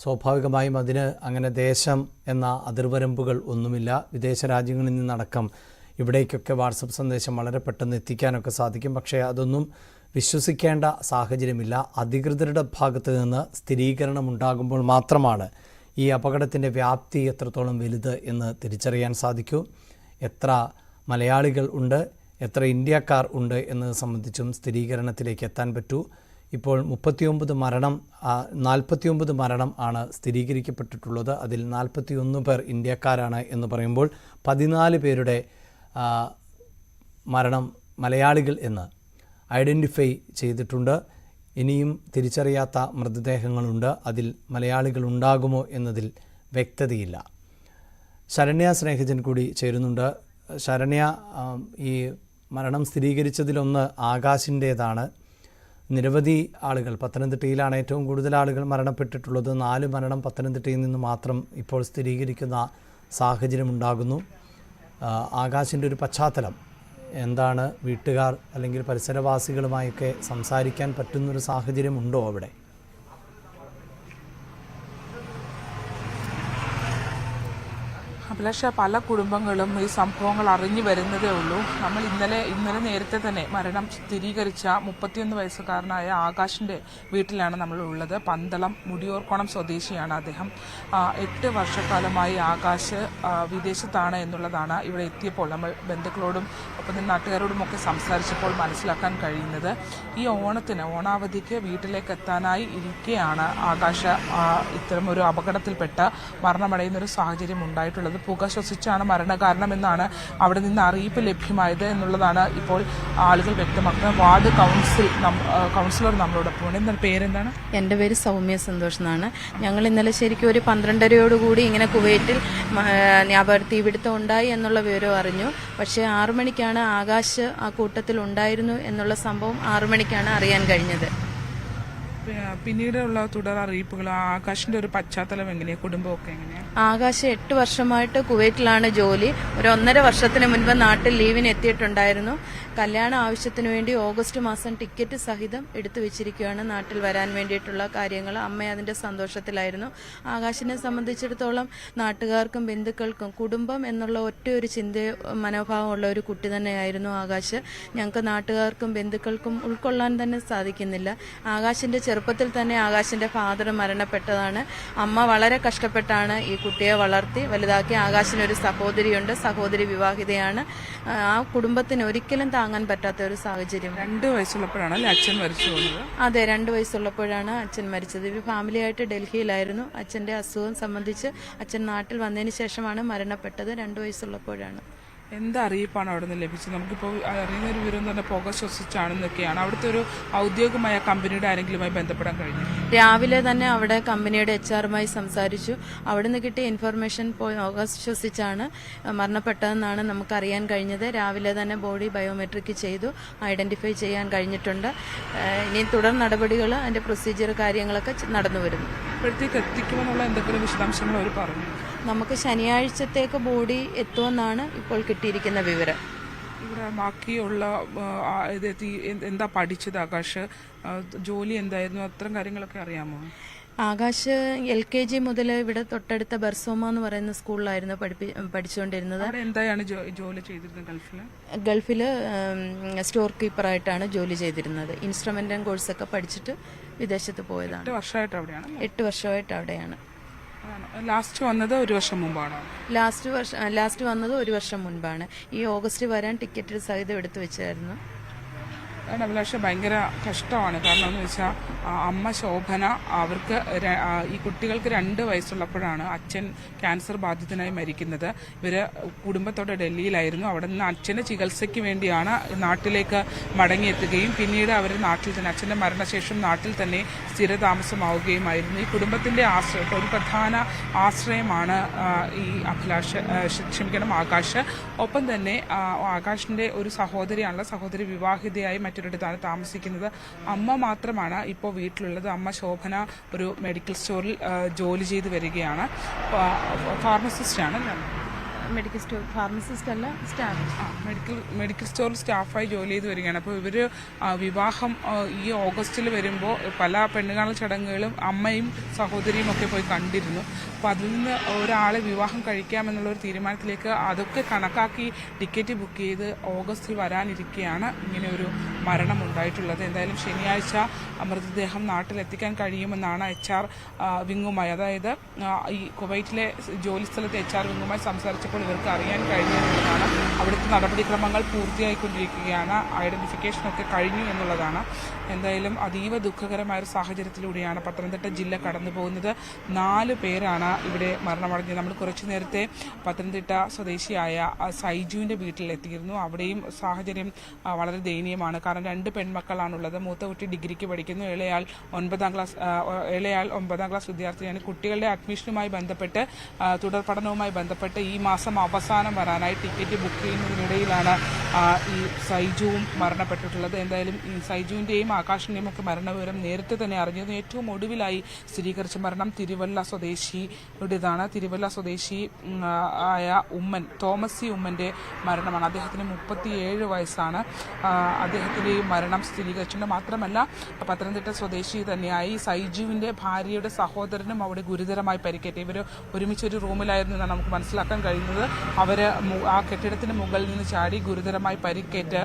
സ്വാഭാവികമായും അതിന് അങ്ങനെ ദേശം എന്ന അതിർവരമ്പുകൾ ഒന്നുമില്ല. വിദേശ രാജ്യങ്ങളിൽ നിന്നടക്കം ഇവിടേക്കൊക്കെ വാട്സപ്പ് സന്ദേശം വളരെ പെട്ടെന്ന് എത്തിക്കാനൊക്കെ സാധിക്കും. പക്ഷേ അതൊന്നും വിശ്വസിക്കേണ്ട സാഹചര്യമില്ല. അധികൃതരുടെ ഭാഗത്ത് നിന്ന് സ്ഥിരീകരണം ഉണ്ടാകുമ്പോൾ മാത്രമാണ് ഈ അപകടത്തിൻ്റെ വ്യാപ്തി എത്രത്തോളം വലുത് എന്ന് തിരിച്ചറിയാൻ സാധിക്കൂ. എത്ര മലയാളികൾ ഉണ്ട്, എത്ര ഇന്ത്യക്കാർ ഉണ്ട് എന്നത് സംബന്ധിച്ചും സ്ഥിരീകരണത്തിലേക്ക് എത്താൻ പറ്റൂ. ഇപ്പോൾ 49 മരണം ആണ് സ്ഥിരീകരിക്കപ്പെട്ടിട്ടുള്ളത്. അതിൽ 41 പേർ ഇന്ത്യക്കാരാണ് എന്ന് പറയുമ്പോൾ 14 പേരുടെ മരണം മലയാളികൾ എന്ന് ഐഡൻറ്റിഫൈ ചെയ്തിട്ടുണ്ട്. ഇനിയും തിരിച്ചറിയാത്ത മൃതദേഹങ്ങളുണ്ട്. അതിൽ മലയാളികൾ ഉണ്ടാകുമോ എന്നതിൽ വ്യക്തതയില്ല. ശരണ്യ സ്നേഹജൻ കൂടി ചേരുന്നുണ്ട്. ശരണ്യ, ഈ മരണം സ്ഥിരീകരിച്ചതിലൊന്ന് ആകാശിൻ്റേതാണ്. നിരവധി ആളുകൾ, പത്തനംതിട്ടയിലാണ് ഏറ്റവും കൂടുതൽ ആളുകൾ മരണപ്പെട്ടിട്ടുള്ളത്. 4 മരണം പത്തനംതിട്ടയിൽ നിന്ന് മാത്രം ഇപ്പോൾ സ്ഥിരീകരിക്കുന്ന സാഹചര്യമുണ്ടാകുന്നു. ആകാശിൻ്റെ ഒരു പശ്ചാത്തലം എന്താണ്? വീട്ടുകാർ അല്ലെങ്കിൽ പരിസരവാസികളുമായൊക്കെ സംസാരിക്കാൻ പറ്റുന്നൊരു സാഹചര്യമുണ്ടോ അവിടെ? അഭിലാഷ, പല കുടുംബങ്ങളും ഈ സംഭവങ്ങൾ അറിഞ്ഞു വരുന്നതേ ഉള്ളൂ. നമ്മൾ ഇന്നലെ നേരത്തെ തന്നെ മരണം സ്ഥിരീകരിച്ച 31 വയസ്സുകാരനായ ആകാശിന്റെ വീട്ടിലാണ് നമ്മൾ ഉള്ളത്. പന്തളം മുടിയോർക്കോണം സ്വദേശിയാണ് അദ്ദേഹം. 8 വർഷക്കാലമായി ആകാശ് വിദേശത്താണ് എന്നുള്ളതാണ് ഇവിടെ എത്തിയപ്പോൾ നമ്മൾ ബന്ധുക്കളോടും ഒപ്പം നാട്ടുകാരോടും ഒക്കെ സംസാരിച്ചപ്പോൾ മനസ്സിലാക്കാൻ കഴിയുന്നത്. ഈ ഓണാവധിക്ക് വീട്ടിലേക്ക് എത്താനായി ഇരിക്കെയാണ് ആകാശ് ഇത്തരമൊരു അപകടത്തിൽപ്പെട്ട് മരണമടയുന്നൊരു സാഹചര്യം ഉണ്ടായിട്ടുള്ളത്. പുക ശ്വസിച്ചാണ് മരണകാരണമെന്നാണ് അവിടെ നിന്ന് അറിയിപ്പ് ലഭ്യമായത് എന്നുള്ളതാണ് ഇപ്പോൾ ആളുകൾ വ്യക്തമാക്കുന്നത്. വാർഡ് കൗൺസിലർ നമ്മളോടൊപ്പം. എന്താണ് പേരെന്താണ്? എൻ്റെ പേര് സൗമ്യ സന്തോഷ് എന്നാണ്. ഞങ്ങൾ ഇന്നലെ ശരിക്കും ഒരു 12:30 ഇങ്ങനെ കുവൈറ്റിൽ തീപിടുത്തം ഉണ്ടായി എന്നുള്ള വിവരം അറിഞ്ഞു. പക്ഷേ 6 മണിക്കാണ് ആകാശ് ആ കൂട്ടത്തിൽ ഉണ്ടായിരുന്നു എന്നുള്ള സംഭവം 6 മണിക്കാണ് അറിയാൻ കഴിഞ്ഞത്. പിന്നീടുള്ള തുടർ അറിയിപ്പുകൾ, ആകാശിന്റെ ഒരു പശ്ചാത്തലം എങ്ങനെയാണ്, കുടുംബമൊക്കെ എങ്ങനെയാണ്? ആകാശ് 8 വർഷമായിട്ട് കുവൈറ്റിലാണ് ജോലി. ഒരു 1.5 വർഷത്തിന് മുൻപ് നാട്ടിൽ ലീവിന് എത്തിയിട്ടുണ്ടായിരുന്നു. കല്യാണ ആവശ്യത്തിന് വേണ്ടി ഓഗസ്റ്റ് മാസം ടിക്കറ്റ് സഹിതം എടുത്തു വെച്ചിരിക്കുകയാണ് നാട്ടിൽ വരാൻ വേണ്ടിയിട്ടുള്ള കാര്യങ്ങൾ. അമ്മ അതിന്റെ സന്തോഷത്തിലായിരുന്നു. ആകാശിനെ സംബന്ധിച്ചിടത്തോളം നാട്ടുകാർക്കും ബന്ധുക്കൾക്കും കുടുംബം എന്നുള്ള ഒറ്റയൊരു മനോഭാവമുള്ള ഒരു കുട്ടി തന്നെയായിരുന്നു ആകാശ്. ഞങ്ങൾക്ക് നാട്ടുകാർക്കും ബന്ധുക്കൾക്കും ഉൾക്കൊള്ളാൻ തന്നെ സാധിക്കുന്നില്ല. ആകാശിന്റെ ചെറുപ്പത്തിൽ തന്നെ ആകാശിന്റെ ഫാദർ മരണപ്പെട്ടതാണ്. അമ്മ വളരെ കഷ്ടപ്പെട്ടാണ് ഈ കുട്ടിയെ വളർത്തി വലുതാക്കി. ആകാശിനൊരു സഹോദരിയുണ്ട്. സഹോദരി വിവാഹിതയാണ്. ആ കുടുംബത്തിന് ഒരിക്കലും താങ്ങാൻ പറ്റാത്ത ഒരു സാഹചര്യം. 2 വയസ്സുള്ളപ്പോഴാണ് അച്ഛൻ മരിച്ചു പോകുന്നത്. അതെ, 2 വയസ്സുള്ളപ്പോഴാണ് അച്ഛൻ മരിച്ചത്. ഒരു ഫാമിലിയായിട്ട് ഡൽഹിയിലായിരുന്നു. അച്ഛന്റെ അസുഖം സംബന്ധിച്ച് അച്ഛൻ നാട്ടിൽ വന്നതിന് ശേഷമാണ് മരണപ്പെട്ടത്. 2 വയസ്സുള്ളപ്പോഴാണ്. എന്താ അറിയിപ്പാണ് അവിടെ നിന്ന് ലഭിച്ചത്? നമുക്കിപ്പോൾ അറിയുന്ന ഒരു വിവരം തന്നെ പുക ശ്വസിച്ചാണെന്നൊക്കെയാണ്. അവിടുത്തെ ഒരു ഔദ്യോഗികമായ കമ്പനിയുടെ ആരെങ്കിലുമായി ബന്ധപ്പെടാൻ കഴിഞ്ഞു? രാവിലെ തന്നെ അവിടെ കമ്പനിയുടെ HR-മായി സംസാരിച്ചു. അവിടെ നിന്ന് കിട്ടിയ ഇൻഫർമേഷൻ പുക ശ്വസിച്ചാണ് മരണപ്പെട്ടതെന്നാണ് നമുക്കറിയാൻ കഴിഞ്ഞത്. രാവിലെ തന്നെ ബോഡി ബയോമെട്രിക് ചെയ്തു, ഐഡന്റിഫൈ ചെയ്യാൻ കഴിഞ്ഞിട്ടുണ്ട്. ഇനി തുടർ നടപടികൾ, അതിന്റെ പ്രൊസീജിയർ കാര്യങ്ങളൊക്കെ നടന്നു വരുന്നു. ഇപ്പോഴത്തേക്ക് എത്തിക്കുമെന്നുള്ള എന്തെങ്കിലും വിശദാംശങ്ങൾ അവർ പറഞ്ഞു? നമുക്ക് ശനിയാഴ്ചത്തേക്ക് ബോഡി എത്തുമെന്നാണ് ഇപ്പോൾ കിട്ടിയിരിക്കുന്ന വിവരം. ഇവിടെ ബാക്കിയുള്ള എന്താ പഠിച്ചത് ആകാശ്, ജോലി എന്തായിരുന്നു, അത്തരം കാര്യങ്ങളൊക്കെ അറിയാമോ? ആകാശ് LKG മുതൽ ഇവിടെ തൊട്ടടുത്ത ബർസോമ എന്ന് പറയുന്ന സ്കൂളിലായിരുന്നു പഠിച്ചുകൊണ്ടിരുന്നത്. എന്താണ് ജോലി ചെയ്തിരുന്നത്? ഗൾഫില് സ്റ്റോർ കീപ്പറായിട്ടാണ് ജോലി ചെയ്തിരുന്നത്. ഇൻസ്ട്രുമെന്റ് കോഴ്സൊക്കെ പഠിച്ചിട്ട് വിദേശത്ത് പോയതാണ്. 8 വർഷമായിട്ട് അവിടെയാണ്. 8 വർഷമായിട്ട് അവിടെയാണ്. ലാസ്റ്റ് വന്നത് 1 വർഷം മുമ്പാണ്. ലാസ്റ്റ് വന്നത് 1 വർഷം മുൻപാണ്. ഈ ഓഗസ്റ്റ് വരാൻ ടിക്കറ്റ് സഹിതം എടുത്തു വെച്ചായിരുന്നു. അഭിലാഷ, ഭയങ്കര കഷ്ടമാണ്. കാരണം എന്ന് വെച്ചാൽ അമ്മ ശോഭന, അവർക്ക് ഈ കുട്ടികൾക്ക് 2 വയസ്സുള്ളപ്പോഴാണ് അച്ഛൻ ക്യാൻസർ ബാധിതനായി മരിക്കുന്നത്. ഇവര് കുടുംബത്തോടെ ഡൽഹിയിലായിരുന്നു. അവിടെ നിന്ന് അച്ഛന്റെ ചികിത്സയ്ക്ക് വേണ്ടിയാണ് നാട്ടിലേക്ക് മടങ്ങിയെത്തുകയും പിന്നീട് അവർ നാട്ടിൽ തന്നെ, അച്ഛന്റെ മരണശേഷം നാട്ടിൽ തന്നെ സ്ഥിരതാമസമാവുകയുമായിരുന്നു. ഈ കുടുംബത്തിന്റെ ഒരു പ്രധാന ആശ്രയമാണ് ഈ ആകാശ്. ഒപ്പം തന്നെ ആകാശിന്റെ ഒരു സഹോദരിയാണല്ലോ, സഹോദരി വിവാഹിതയായി മറ്റൊരിടത്താണ് താമസിക്കുന്നത്. അമ്മ മാത്രമാണ് ഇപ്പോൾ വീട്ടിലുള്ളത്. അമ്മ ശോഭന ഒരു മെഡിക്കൽ സ്റ്റോറിൽ ജോലി ചെയ്ത് വരികയാണ്. ഫാർമസിസ്റ്റാണ്. മെഡിക്കൽ സ്റ്റോർ ഫാർമസിസ്റ്റ് അല്ല, സ്റ്റാഫ്. മെഡിക്കൽ സ്റ്റോറിൽ സ്റ്റാഫായി ജോലി ചെയ്ത് വരികയാണ്. അപ്പോൾ ഇവര് വിവാഹം ഈ ഓഗസ്റ്റിൽ വരുമ്പോൾ പല പെണ്ണുകാണൽ ചടങ്ങുകളും അമ്മയും സഹോദരിയും ഒക്കെ പോയി കണ്ടിരുന്നു. അപ്പോൾ അതിൽ നിന്ന് ഒരാളെ വിവാഹം കഴിക്കാമെന്നുള്ളൊരു തീരുമാനത്തിലേക്ക് അതൊക്കെ കണക്കാക്കി ടിക്കറ്റ് ബുക്ക് ചെയ്ത് ഓഗസ്റ്റിൽ വരാനിരിക്കെയാണ് ഇങ്ങനെ ഒരു മരണം ഉണ്ടായിട്ടുള്ളത്. എന്തായാലും ശനിയാഴ്ച മൃതദേഹം നാട്ടിലെത്തിക്കാൻ കഴിയുമെന്നാണ് HR വിങ്ങുമായി, അതായത് ഈ കുവൈറ്റിലെ ജോലി സ്ഥലത്തെ HR വിങ്ങുമായി സംസാരിച്ചപ്പോൾ ഇവർക്ക് അറിയാൻ കഴിഞ്ഞതെന്നാണ് അവിടുത്തെ നടപടിക്രമങ്ങൾ പൂർത്തിയായിക്കൊണ്ടിരിക്കുകയാണ്. ഐഡന്റിഫിക്കേഷനൊക്കെ കഴിഞ്ഞു എന്നുള്ളതാണ്. എന്തായാലും അതീവ ദുഃഖകരമായ ഒരു സാഹചര്യത്തിലൂടെയാണ് പത്തനംതിട്ട ജില്ല കടന്നു പോകുന്നത്. 4 പേരാണ് ഇവിടെ മരണമടഞ്ഞത്. നമ്മൾ കുറച്ചു നേരത്തെ പത്തനംതിട്ട സ്വദേശിയായ സൈജുവിൻ്റെ വീട്ടിലെത്തിയിരുന്നു. അവിടെയും സാഹചര്യം വളരെ ദയനീയമാണ്. കാരണം 2 പെൺമക്കളാണുള്ളത്. മൂത്ത കുട്ടി ഡിഗ്രിക്ക് പഠിക്കുന്നു, ഇളയാൾ 9ാം ക്ലാസ് വിദ്യാർത്ഥിയാണ്. കുട്ടികളുടെ അഡ്മിഷനുമായി ബന്ധപ്പെട്ട് തുടർ പഠനവുമായി ബന്ധപ്പെട്ട് ഈ മാസം അവസാനം വരാനായി ടിക്കറ്റ് ബുക്ക് ചെയ്യുന്നതിനിടയിലാണ് ഈ സൈജുവും മരണപ്പെട്ടിട്ടുള്ളത്. എന്തായാലും ഈ സൈജുവിൻ്റെയും ആകാശിൻ്റെയും ഒക്കെ മരണവിവരം നേരത്തെ തന്നെ അറിഞ്ഞിരുന്നു. ഏറ്റവും ഒടുവിലായി സ്ഥിരീകരിച്ച മരണം തിരുവല്ല സ്വദേശിയുടേതാണ്. തിരുവല്ല സ്വദേശി ആയ ഉമ്മൻ, തോമസ് സി ഉമ്മൻ്റെ മരണമാണ്. അദ്ദേഹത്തിന് 37 വയസ്സാണ്. അദ്ദേഹത്തിൻ്റെ ഈ മരണം സ്ഥിരീകരിച്ചിട്ടുണ്ട്. മാത്രമല്ല പത്തനംതിട്ട സ്വദേശി തന്നെയായി സൈജുവിൻ്റെ ഭാര്യയുടെ സഹോദരനും അവിടെ ഗുരുതരമായി പരിക്കേറ്റു. ഇവർ ഒരുമിച്ചൊരു റൂമിലായിരുന്നു എന്നാണ് നമുക്ക് മനസ്സിലാക്കാൻ കഴിയുന്നത്. അവർ ആ കെട്ടിടത്തിന് മുകളിൽ നിന്ന് ചാടി ഗുരുതരമായി പരിക്കേറ്റ്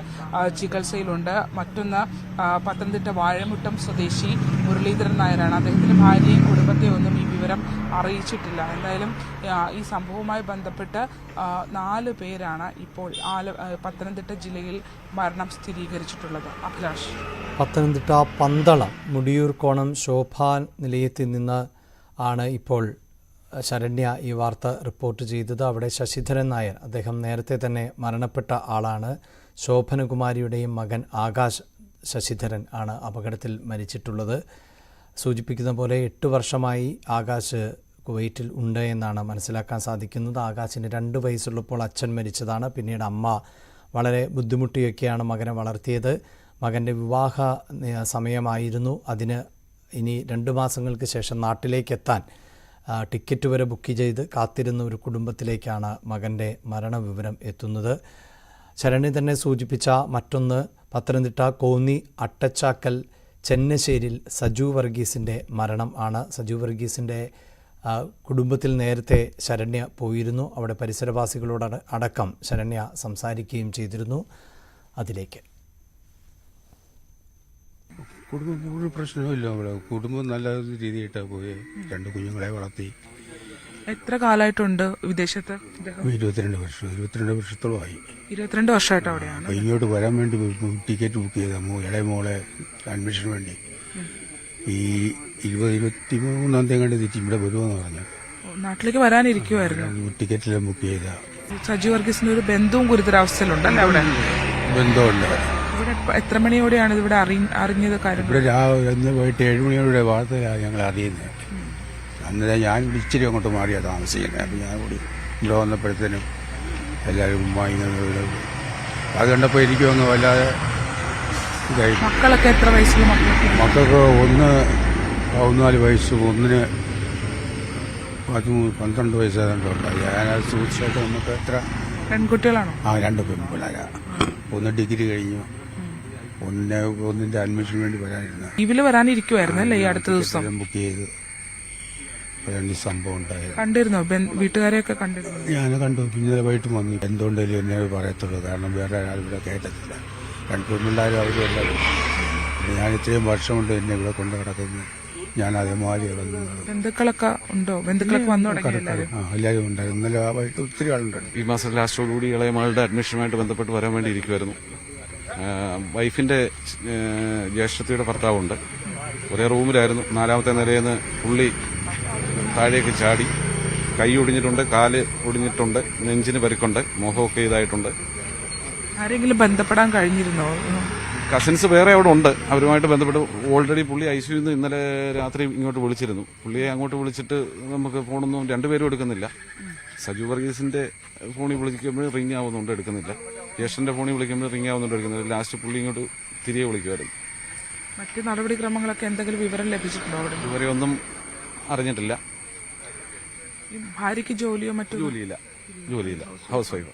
ചികിത്സയിലുണ്ട്. മറ്റൊന്ന് പത്തനംതിട്ട വാഴമുട്ടം സ്വദേശി മുരളീധരൻ നായരാണ്. അദ്ദേഹത്തിൻ്റെ ഭാര്യയും കുടുംബത്തെ ഒന്നും ഈ വിവരം അറിയിച്ചിട്ടില്ല. എന്തായാലും ഈ സംഭവവുമായി ബന്ധപ്പെട്ട് 4 പേരാണ് ഇപ്പോൾ പത്തനംതിട്ട ജില്ലയിൽ മരണം സ്ഥിരീകരിച്ചിട്ടുള്ളത്. അഭിലാഷ്. പത്തനംതിട്ട പന്തളം മുടിയൂർക്കോണം ശോഭാ നിലയത്തിൽ നിന്ന് ആണ് ഇപ്പോൾ ശരണ്യ ഈ വാർത്ത റിപ്പോർട്ട് ചെയ്തത്. അവിടെ ശശിധരൻ നായർ, അദ്ദേഹം നേരത്തെ തന്നെ മരണപ്പെട്ട ആളാണ്. ശോഭനകുമാരിയുടെയും മകൻ ആകാശ് ശശിധരൻ ആണ് അപകടത്തിൽ മരിച്ചിട്ടുള്ളത്. സൂചിപ്പിക്കുന്ന പോലെ 8 വർഷമായി ആകാശ് കുവൈറ്റിൽ ഉണ്ട് എന്നാണ് മനസ്സിലാക്കാൻ സാധിക്കുന്നത്. ആകാശിന് 2 വയസ്സുള്ളപ്പോൾ അച്ഛൻ മരിച്ചതാണ്. പിന്നീട് അമ്മ വളരെ ബുദ്ധിമുട്ടിയൊക്കെയാണ് മകനെ വളർത്തിയത്. മകൻ്റെ വിവാഹ സമയമായിരുന്നു. അതിന് ഇനി 2 മാസങ്ങൾക്ക് ശേഷം നാട്ടിലേക്കെത്താൻ ടിക്കറ്റ് വരെ ബുക്ക് ചെയ്ത് കാത്തിരുന്ന ഒരു കുടുംബത്തിലേക്കാണ് മകൻ്റെ മരണവിവരം എത്തുന്നത്. ശരണി തന്നെ സൂചിപ്പിച്ച മറ്റൊന്ന് പത്തനംതിട്ട കോന്നി അട്ടച്ചാക്കൽ ചെന്നശ്ശേരിയിൽ സജു വർഗീസിൻ്റെ മരണം ആണ്. സജു വർഗീസിൻ്റെ കുടുംബത്തിൽ നേരത്തെ ശരണ്യ പോയിരുന്നു. അവിടെ പരിസരവാസികളോട് അടക്കം ശരണ്യ സംസാരിക്കുകയും ചെയ്തിരുന്നു. അതിലേക്ക്. കുടുംബം ഒരു പ്രശ്നമില്ല. അവിടെ കുടുംബം നല്ല രീതിയിട്ടാണ് പോയി. 2 കുഞ്ഞുങ്ങളെ വളർത്തി. എത്ര കാലമായിട്ടുണ്ട് വിദേശത്ത്? 22 വർഷത്തോളമായി. 22 വർഷമായിട്ട് അവിടെയാണ്. ഇങ്ങോട്ട് വരാൻ വേണ്ടി ടിക്കറ്റ് ബുക്ക് ചെയ്ത ഇളയ മോളെ അഡ്മിഷന് വേണ്ടി ഈ 23-ാം തീയതി കണ്ട് തിരിച്ച് ഇവിടെ വരുമെന്ന് പറഞ്ഞു. നാട്ടിലേക്ക് വരാനിരിക്കുമായിരുന്നു. ടിക്കറ്റെല്ലാം ബുക്ക് ചെയ്ത. സജു വർഗീസിന്റെ ഒരു ബന്ധുവും ഗുരുതരാവസ്ഥയിലുണ്ടല്ലേ അവിടെ? ബന്ധമുണ്ട്. ഇവിടെ എത്ര മണിയോടെയാണ് ഇവിടെ അറിഞ്ഞത് കാര്യം? ഇവിടെ രാവിലെ വൈകിട്ട് 7 മണിയോടെ വാർത്തയാണ് ഞങ്ങൾ അറിയുന്നത്. അന്നേരം ഞാൻ ഇച്ചിരി അങ്ങോട്ട് മാറിയാണ് താമസിക്കുന്നത്. അപ്പം ഞാൻ കൂടി ഇവിടെ വന്നപ്പോഴത്തേനും എല്ലാവരും വാങ്ങിക്കുന്നത് അത് കണ്ടപ്പോൾ എനിക്കൊന്ന് വല്ലാതെ ഇതായി. മക്കളൊക്കെ എത്ര വയസ്സുള്ള മക്കൾക്ക് 14 വയസ്സ്, 1-ന് 12 വയസ്സായതുകൊണ്ട് ഞാനത് സൂക്ഷിച്ചായിട്ട് നമുക്ക് എത്ര പെൺകുട്ടികളാണോ? 2 പെൺപിള്ളേരാ. 1 ഡിഗ്രി കഴിഞ്ഞു, ഒന്നിന്റെ അഡ്മിഷന് വേണ്ടി വരാനിരുന്നു. ലീവില് വരാനിരിക്കുവായിരുന്നു അല്ലേ? ഈ അടുത്ത ദിവസം ബുക്ക് ചെയ്ത് സംഭവം ഉണ്ടായത്. കണ്ടിരുന്നോ? വീട്ടുകാരെയൊക്കെ കണ്ടിരുന്നു? ഞാൻ കണ്ടു. പിന്നെ വൈകിട്ട് വന്നു. എന്തുകൊണ്ടല്ലോ എന്നെ പറയത്തുള്ളൂ. കാരണം വേറെ ആൾ ഇവിടെ കയറ്റത്തില്ല. 2 പെൺപിള്ളേരും അവരും എല്ലാവരും. ഞാൻ ഇത്രയും വർഷം കൊണ്ട് എന്നെ ഇവിടെ കൊണ്ട് കിടക്കുന്നു. ഞാൻ അതേമാതിരി കിടന്നത്. ബന്ധുക്കളൊക്കെ ഉണ്ടോ? ബന്ധുക്കളൊക്കെ വന്നു എല്ലാവരും ഉണ്ടായിരുന്നു. ഇന്നലെ വൈകിട്ട് ഒത്തിരി ആളുണ്ടായിരുന്നു. ഈ മാസം ലാസ്റ്റോടുകൂടി ഇളയമാളുടെ അഡ്മിഷനുമായിട്ട് ബന്ധപ്പെട്ട് വരാൻ വേണ്ടി ഇരിക്കുമായിരുന്നു. വൈഫിന്റെ ജ്യേഷ്ഠത്തിയുടെ ഭർത്താവുണ്ട്. ഒരേ റൂമിലായിരുന്നു. 4ാമത്തെ നിലയിൽ നിന്ന് പുള്ളി താഴേക്ക് ചാടി. കൈ ഒടിഞ്ഞിട്ടുണ്ട്, കാല് ഒടിഞ്ഞിട്ടുണ്ട്, നെഞ്ചിന് പരിക്കുണ്ട്, മുഖമൊക്കെ ഇതായിട്ടുണ്ട്. ആരെങ്കിലും ബന്ധപ്പെടാൻ കഴിഞ്ഞിരുന്നോ? കസിൻസ് വേറെ അവിടെ ഉണ്ട്. അവരുമായിട്ട് ബന്ധപ്പെട്ട് ഓൾറെഡി പുള്ളി ഐസിയുയിൽ നിന്ന് ഇന്നലെ രാത്രി ഇങ്ങോട്ട് വിളിച്ചിരുന്നു. പുള്ളിയെ അങ്ങോട്ട് വിളിച്ചിട്ട് നമുക്ക് ഫോണൊന്നും 2 പേരും എടുക്കുന്നില്ല. സജു വർഗീസിന്റെ ഫോണിൽ വിളിക്കുമ്പോൾ റിംഗ് ആവുന്നുണ്ട്, എടുക്കുന്നില്ല. ജ്യേഷ്ഠന്റെ ഫോണിൽ വിളിക്കുമ്പോൾ റിംഗ് ആവുന്നുണ്ട്, എടുക്കുന്നില്ല. ലാസ്റ്റ് പുള്ളി ഇങ്ങോട്ട് തിരികെ വിളിക്കുമായിരുന്നു. മറ്റ് നടപടിക്രമങ്ങളൊക്കെ എന്തെങ്കിലും വിവരം ലഭിച്ചിട്ടുണ്ടോ? അവിടെ ഇതുവരെ ഒന്നും അറിഞ്ഞിട്ടില്ല. ഭാര്യയ്ക്ക് ജോലിയോ മറ്റോ? ജോലിയില്ല. House wife.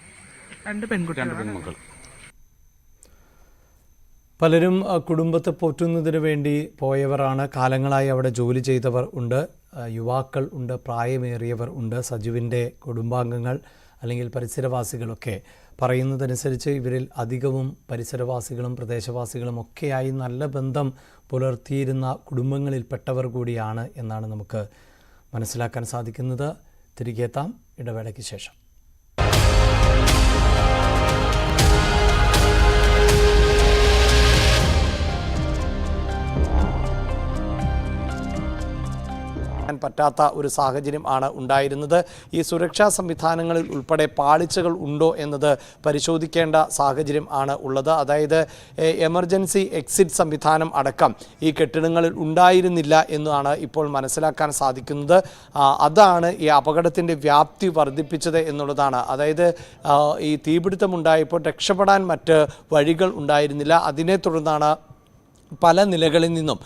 2 പെൺമക്കൾ. പലരും കുടുംബത്തെ പോറ്റുന്നതിന് വേണ്ടി പോയവരാണ്. കാലങ്ങളായി അവിടെ ജോലി ചെയ്തവർ ഉണ്ട്, യുവാക്കൾ ഉണ്ട്, പ്രായമേറിയവർ ഉണ്ട്. സജുവിൻ്റെ കുടുംബാംഗങ്ങൾ അല്ലെങ്കിൽ പരിസരവാസികളൊക്കെ പറയുന്നതനുസരിച്ച് ഇവരിൽ അധികവും പരിസരവാസികളും പ്രദേശവാസികളും ഒക്കെയായി നല്ല ബന്ധം പുലർത്തിയിരുന്ന കുടുംബങ്ങളിൽപ്പെട്ടവർ കൂടിയാണ് എന്നാണ് നമുക്ക് മനസ്സിലാക്കാൻ സാധിക്കുന്നത്. തിരികെ എത്താം ഇടവേളയ്ക്ക് ശേഷം. പറ്റാത്ത ഒരു സാഹചര്യം ആണ് ഉണ്ടായിരുന്നത്. ഈ സുരക്ഷാ സംവിധാനങ്ങളിൽ ഉൾപ്പെടെ പാളിച്ചകൾ ഉണ്ടോ എന്നത് പരിശോധിക്കേണ്ട സാഹചര്യം ആണ് ഉള്ളത്. അതായത് എമർജൻസി എക്സിറ്റ് സംവിധാനം അടക്കം ഈ കെട്ടിടങ്ങളിൽ ഉണ്ടായിരുന്നില്ല എന്നാണ് ഇപ്പോൾ മനസ്സിലാക്കാൻ സാധിക്കുന്നത്. അതാണ് ഈ അപകടത്തിൻ്റെ വ്യാപ്തി വർദ്ധിപ്പിച്ചത് എന്നുള്ളതാണ്. അതായത് ഈ തീപിടുത്തമുണ്ടായപ്പോൾ രക്ഷപ്പെടാൻ മറ്റ് വഴികൾ ഉണ്ടായിരുന്നില്ല. അതിനെ തുടർന്നാണ് പല നിലകളിൽ നിന്നും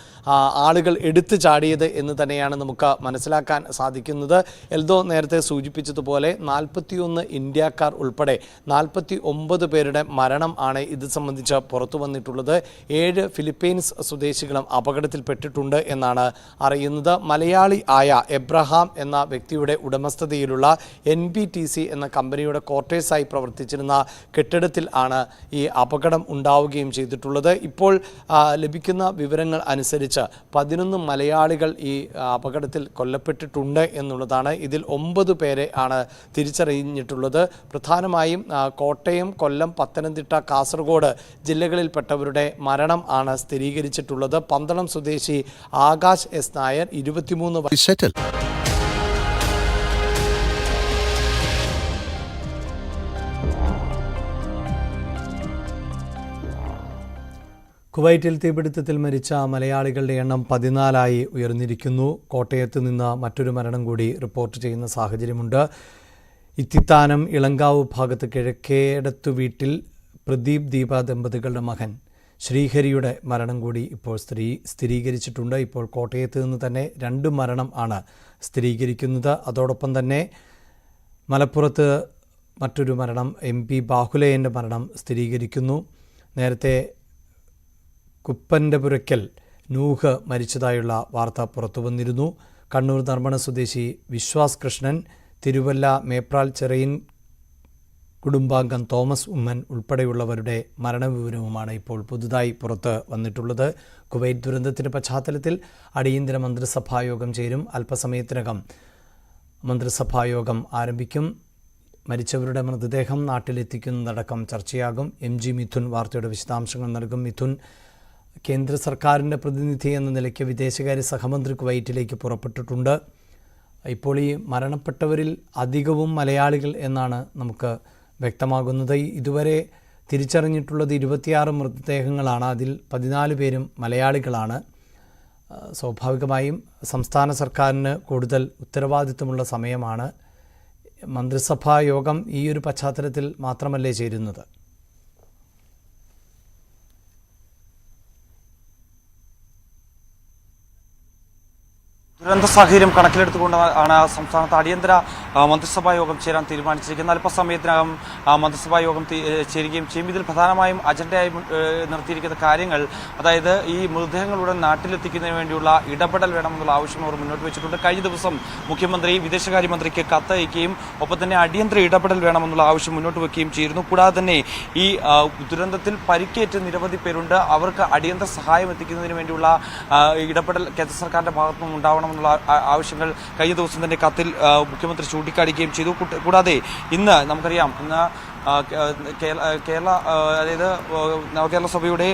ആളുകൾ എടുത്തു ചാടിയത് എന്ന് തന്നെയാണ് നമുക്ക് മനസ്സിലാക്കാൻ സാധിക്കുന്നത്. എൽദോ നേരത്തെ സൂചിപ്പിച്ചതുപോലെ 41 ഇന്ത്യക്കാർ ഉൾപ്പെടെ 49 പേരുടെ മരണം ആണ് ഇത് സംബന്ധിച്ച് പുറത്തു വന്നിട്ടുള്ളത്. 7 ഫിലിപ്പീൻസ് സ്വദേശികളും അപകടത്തിൽപ്പെട്ടിട്ടുണ്ട് എന്നാണ് അറിയുന്നത്. മലയാളി ആയ എബ്രഹാം എന്ന വ്യക്തിയുടെ ഉടമസ്ഥതയിലുള്ള NBTC എന്ന കമ്പനിയുടെ ക്വാർട്ടേഴ്സായി പ്രവർത്തിച്ചിരുന്ന കെട്ടിടത്തിൽ ആണ് ഈ അപകടം ഉണ്ടാവുകയും ചെയ്തിട്ടുള്ളത്. ഇപ്പോൾ ലഭിക്കുന്ന വിവരങ്ങൾ അനുസരിച്ച് 11 മലയാളികൾ ഈ അപകടത്തിൽ കൊല്ലപ്പെട്ടിട്ടുണ്ട് എന്നുള്ളതാണ്. ഇതിൽ 9 പേരെ ആണ് തിരിച്ചറിഞ്ഞിട്ടുള്ളത്. പ്രധാനമായും കോട്ടയം, കൊല്ലം, പത്തനംതിട്ട, കാസർഗോഡ് ജില്ലകളിൽപ്പെട്ടവരുടെ മരണം ആണ് സ്ഥിരീകരിച്ചിട്ടുള്ളത്. പന്തളം സ്വദേശി ആകാശ് എസ് നായർ 23 കുവൈറ്റിൽ തീപിടുത്തത്തിൽ മരിച്ച മലയാളികളുടെ എണ്ണം 14 ഉയർന്നിരിക്കുന്നു. കോട്ടയത്ത് നിന്ന് മറ്റൊരു മരണം കൂടി റിപ്പോർട്ട് ചെയ്യുന്ന സാഹചര്യമുണ്ട്. ഇത്തിത്താനം ഇളങ്കാവ് ഭാഗത്ത് കിഴക്കേടത്തു വീട്ടിൽ പ്രദീപ് ദീപ ദമ്പതികളുടെ മകൻ ശ്രീഹരിയുടെ മരണം കൂടി ഇപ്പോൾ സ്ഥിരീകരിച്ചിട്ടുണ്ട്. ഇപ്പോൾ കോട്ടയത്ത് നിന്ന് തന്നെ 2 മരണം ആണ് സ്ഥിരീകരിക്കുന്നത്. അതോടൊപ്പം തന്നെ മലപ്പുറത്ത് മറ്റൊരു മരണം MP ബാഹുലയൻ്റെ മരണം സ്ഥിരീകരിക്കുന്നു. നേരത്തെ കുപ്പൻ്റെ പുരയ്ക്കൽ നൂഹ് മരിച്ചതായുള്ള വാർത്ത പുറത്തു വന്നിരുന്നു. കണ്ണൂർ ധർമ്മട സ്വദേശി വിശ്വാസ് കൃഷ്ണൻ, തിരുവല്ല മേപ്രാൽ ചെറിയൻ കുടുംബാംഗം തോമസ് ഉമ്മൻ ഉൾപ്പെടെയുള്ളവരുടെ മരണവിവരവുമാണ് ഇപ്പോൾ പുതുതായി പുറത്ത് വന്നിട്ടുള്ളത്. കുവൈറ്റ് ദുരന്തത്തിൻ്റെ പശ്ചാത്തലത്തിൽ അടിയന്തര മന്ത്രിസഭായോഗം ചേരും. അല്പസമയത്തിനകം മന്ത്രിസഭായോഗം ആരംഭിക്കും. മരിച്ചവരുടെ മൃതദേഹം നാട്ടിലെത്തിക്കുന്നതടക്കം ചർച്ചയാകും. MG മിഥുൻ വാർത്തയുടെ വിശദാംശങ്ങൾ നൽകും. മിഥുൻ, കേന്ദ്ര സർക്കാരിൻ്റെ പ്രതിനിധി എന്ന നിലയ്ക്ക് വിദേശകാര്യ സഹമന്ത്രി കുവൈറ്റിലേക്ക് പുറപ്പെട്ടിട്ടുണ്ട്. ഇപ്പോൾ ഈ മരണപ്പെട്ടവരിൽ അധികവും മലയാളികൾ എന്നാണ് നമുക്ക് വ്യക്തമാകുന്നത്. ഇതുവരെ തിരിച്ചറിഞ്ഞിട്ടുള്ളത് 26 മൃതദേഹങ്ങളാണ്. അതിൽ 14 പേരും മലയാളികളാണ്. സ്വാഭാവികമായും സംസ്ഥാന സർക്കാരിന് കൂടുതൽ ഉത്തരവാദിത്വമുള്ള സമയമാണ്. മന്ത്രിസഭാ യോഗം ഈ ഒരു പശ്ചാത്തലത്തിൽ മാത്രമല്ലേ ചേരുന്നത്? ദുരന്ത സാഹചര്യം കണക്കിലെടുത്തുകൊണ്ടാണ് സംസ്ഥാനത്ത് അടിയന്തര മന്ത്രിസഭാ യോഗം ചേരാൻ തീരുമാനിച്ചിരിക്കുന്നത്. അല്പസമയത്തിനകം മന്ത്രിസഭാ യോഗം ചേരുകയും ചെയ്യും. ഇതിൽ പ്രധാനമായും അജണ്ടയായി നിർത്തിയിരിക്കുന്ന കാര്യങ്ങൾ, അതായത് ഈ മൃതദേഹങ്ങളുടെ നാട്ടിലെത്തിക്കുന്നതിന് വേണ്ടിയുള്ള ഇടപെടൽ വേണമെന്നുള്ള ആവശ്യം അവർ മുന്നോട്ട് വെച്ചിട്ടുണ്ട്. കഴിഞ്ഞ ദിവസം മുഖ്യമന്ത്രി വിദേശകാര്യമന്ത്രിക്ക് കത്തയക്കുകയും ഒപ്പം തന്നെ അടിയന്തര ഇടപെടൽ വേണമെന്നുള്ള ആവശ്യം മുന്നോട്ട് വയ്ക്കുകയും ചെയ്തിരുന്നു. കൂടാതെ തന്നെ ഈ ദുരന്തത്തിൽ പരിക്കേറ്റ് നിരവധി പേരുണ്ട്. അവർക്ക് അടിയന്തര സഹായം എത്തിക്കുന്നതിന് വേണ്ടിയുള്ള ഇടപെടൽ കേന്ദ്ര സർക്കാരിന്റെ ഭാഗത്തുനിന്നും ഉണ്ടാവണം ആവശ്യങ്ങൾ കഴിഞ്ഞ ദിവസം തന്നെ കത്തിൽ മുഖ്യമന്ത്രി ചൂണ്ടിക്കാണിക്കുകയും ചെയ്തു. കൂടാതെ ഇന്ന് നമുക്കറിയാം, ഇന്ന് കേരള അതായത് നവകേരള സഭയുടെ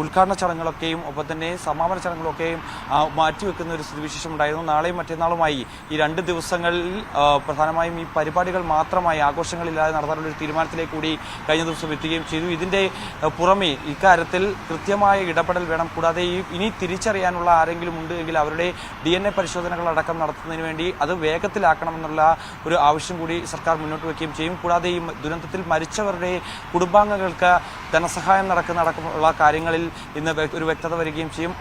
ഉദ്ഘാടന ചടങ്ങുകളൊക്കെയും ഒപ്പം തന്നെ സമാപന ചടങ്ങുകളൊക്കെയും മാറ്റിവെക്കുന്ന ഒരു സ്ഥിതിവിശേഷം ഉണ്ടായിരുന്നു. നാളെയും മറ്റന്നാളുമായി ഈ 2 ദിവസങ്ങളിൽ പ്രധാനമായും ഈ പരിപാടികൾ മാത്രമായി ആഘോഷങ്ങളില്ലാതെ നടത്താനുള്ള ഒരു തീരുമാനത്തിലേക്ക് കൂടി കഴിഞ്ഞ ദിവസം എത്തുകയും ചെയ്തു. ഇതിന്റെ പുറമെ ഇക്കാര്യത്തിൽ കൃത്യമായ ഇടപെടൽ വേണം. കൂടാതെ ഇനി തിരിച്ചറിയാനുള്ള ആരെങ്കിലും ഉണ്ട് എങ്കിൽ അവരുടെ DNA പരിശോധനകളടക്കം നടത്തുന്നതിന് വേണ്ടി അത് വേഗത്തിലാക്കണമെന്നുള്ള ഒരു ആവശ്യം കൂടി സർക്കാർ മുന്നോട്ട് ചെയ്യും. കൂടാതെ ഈ ദുരന്തത്തിൽ മരിച്ചവരുടെ കുടുംബാംഗങ്ങൾക്ക് ധനസഹായം നടക്കുന്ന കാര്യങ്ങളിൽ ഇന്ന് ഒരു വ്യക്തത വരികയും ചെയ്യും.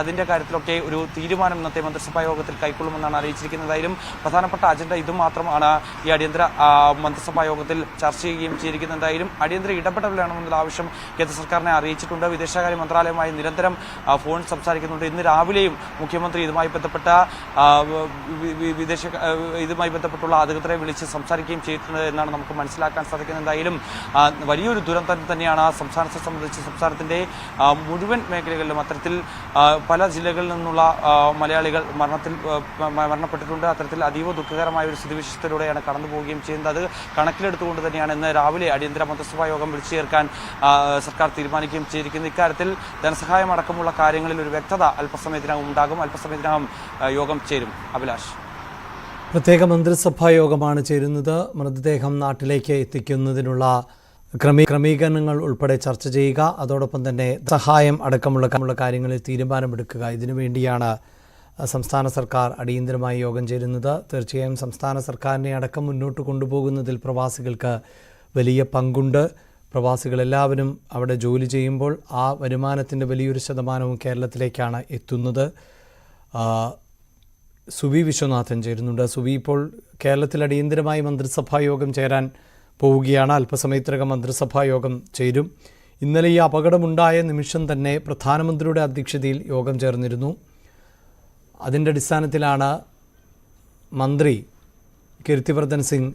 അതിന്റെ കാര്യത്തിലൊക്കെ ഒരു തീരുമാനം ഇന്നത്തെ മന്ത്രിസഭാ യോഗത്തിൽ കൈക്കൊള്ളുമെന്നാണ് അറിയിച്ചിരിക്കുന്നതായാലും പ്രധാനപ്പെട്ട അജണ്ട ഇതുമാത്രമാണ് ഈ അടിയന്തര മന്ത്രിസഭാ യോഗത്തിൽ ചർച്ച ചെയ്യുകയും ചെയ്തിരിക്കുന്നതായാലും അടിയന്തര ഇടപെടൽ വേണമെന്നുള്ള ആവശ്യം കേന്ദ്ര സർക്കാരിനെ അറിയിച്ചിട്ടുണ്ട്. വിദേശകാര്യ മന്ത്രാലയവുമായി നിരന്തരം ഫോൺ സംസാരിക്കുന്നുണ്ട്. ഇന്ന് രാവിലെയും മുഖ്യമന്ത്രി ഇതുമായി ബന്ധപ്പെട്ടുള്ള അധികൃതരെ വിളിച്ച് സംസാരിക്കുകയും ചെയ്തിട്ടുണ്ട് എന്നാണ് നമുക്ക് മനസ്സിലാക്കാൻ സാധിക്കുന്നത്. എന്തായാലും വലിയൊരു ദുരന്തം തന്നെയാണ് സംസ്ഥാനത്തെ സംബന്ധിച്ച് സംസ്ഥാനത്തിൻ്റെ മുഴുവൻ മേഖലകളിലും അത്തരത്തിൽ പല ജില്ലകളിൽ നിന്നുള്ള മലയാളികൾ മരണപ്പെട്ടിട്ടുണ്ട്. അത്തരത്തിൽ അതീവ ദുഃഖകരമായ ഒരു സ്ഥിതിവിശേഷത്തിലൂടെയാണ് കടന്നു പോവുകയും ചെയ്യുന്നത്. അത് കണക്കിലെടുത്തുകൊണ്ട് തന്നെയാണ് ഇന്ന് രാവിലെ അടിയന്തര മന്ത്രിസഭാ യോഗം വിളിച്ചു ചേർക്കാൻ സർക്കാർ തീരുമാനിക്കുകയും ചെയ്തിരിക്കുന്നത്. ഇക്കാര്യത്തിൽ ധനസഹായം അടക്കമുള്ള കാര്യങ്ങളിൽ ഒരു വ്യക്തത അല്പസമയത്തിനകം ഉണ്ടാകും. അല്പസമയത്തിനകം യോഗം ചേരും. അഭിലാഷ്, പ്രത്യേക മന്ത്രിസഭാ യോഗമാണ് ചേരുന്നത്. മൃതദേഹം നാട്ടിലേക്ക് എത്തിക്കുന്നതിനുള്ള ക്രമീകരണങ്ങൾ ഉൾപ്പെടെ ചർച്ച ചെയ്യുക, അതോടൊപ്പം തന്നെ സഹായം അടക്കമുള്ള കാര്യങ്ങളിൽ തീരുമാനമെടുക്കുക. ഇതിനുവേണ്ടിയാണ് സംസ്ഥാന സർക്കാർ അടിയന്തരമായി യോഗം ചേരുന്നത്. തീർച്ചയായും സംസ്ഥാന സർക്കാരിനെ അടക്കം മുന്നോട്ട് കൊണ്ടുപോകുന്നതിൽ പ്രവാസികൾക്ക് വലിയ പങ്കുണ്ട്. പ്രവാസികളെല്ലാവരും അവിടെ ജോലി ചെയ്യുമ്പോൾ ആ വരുമാനത്തിൻ്റെ വലിയൊരു ശതമാനവും കേരളത്തിലേക്കാണ് എത്തുന്നത്. സുവി വിശ്വനാഥൻ ചേരുന്നുണ്ട്. സുവി, ഇപ്പോൾ കേരളത്തിൽ അടിയന്തരമായി മന്ത്രിസഭാ യോഗം ചേരാൻ പോവുകയാണ്. അല്പസമയത്തിനകം മന്ത്രിസഭാ യോഗം ചേരും. ഇന്നലെ ഈ അപകടമുണ്ടായ നിമിഷം തന്നെ പ്രധാനമന്ത്രിയുടെ അധ്യക്ഷതയിൽ യോഗം ചേർന്നിരുന്നു. അതിൻ്റെ അടിസ്ഥാനത്തിലാണ് മന്ത്രി കീർത്തിവർദ്ധൻ സിംഗ്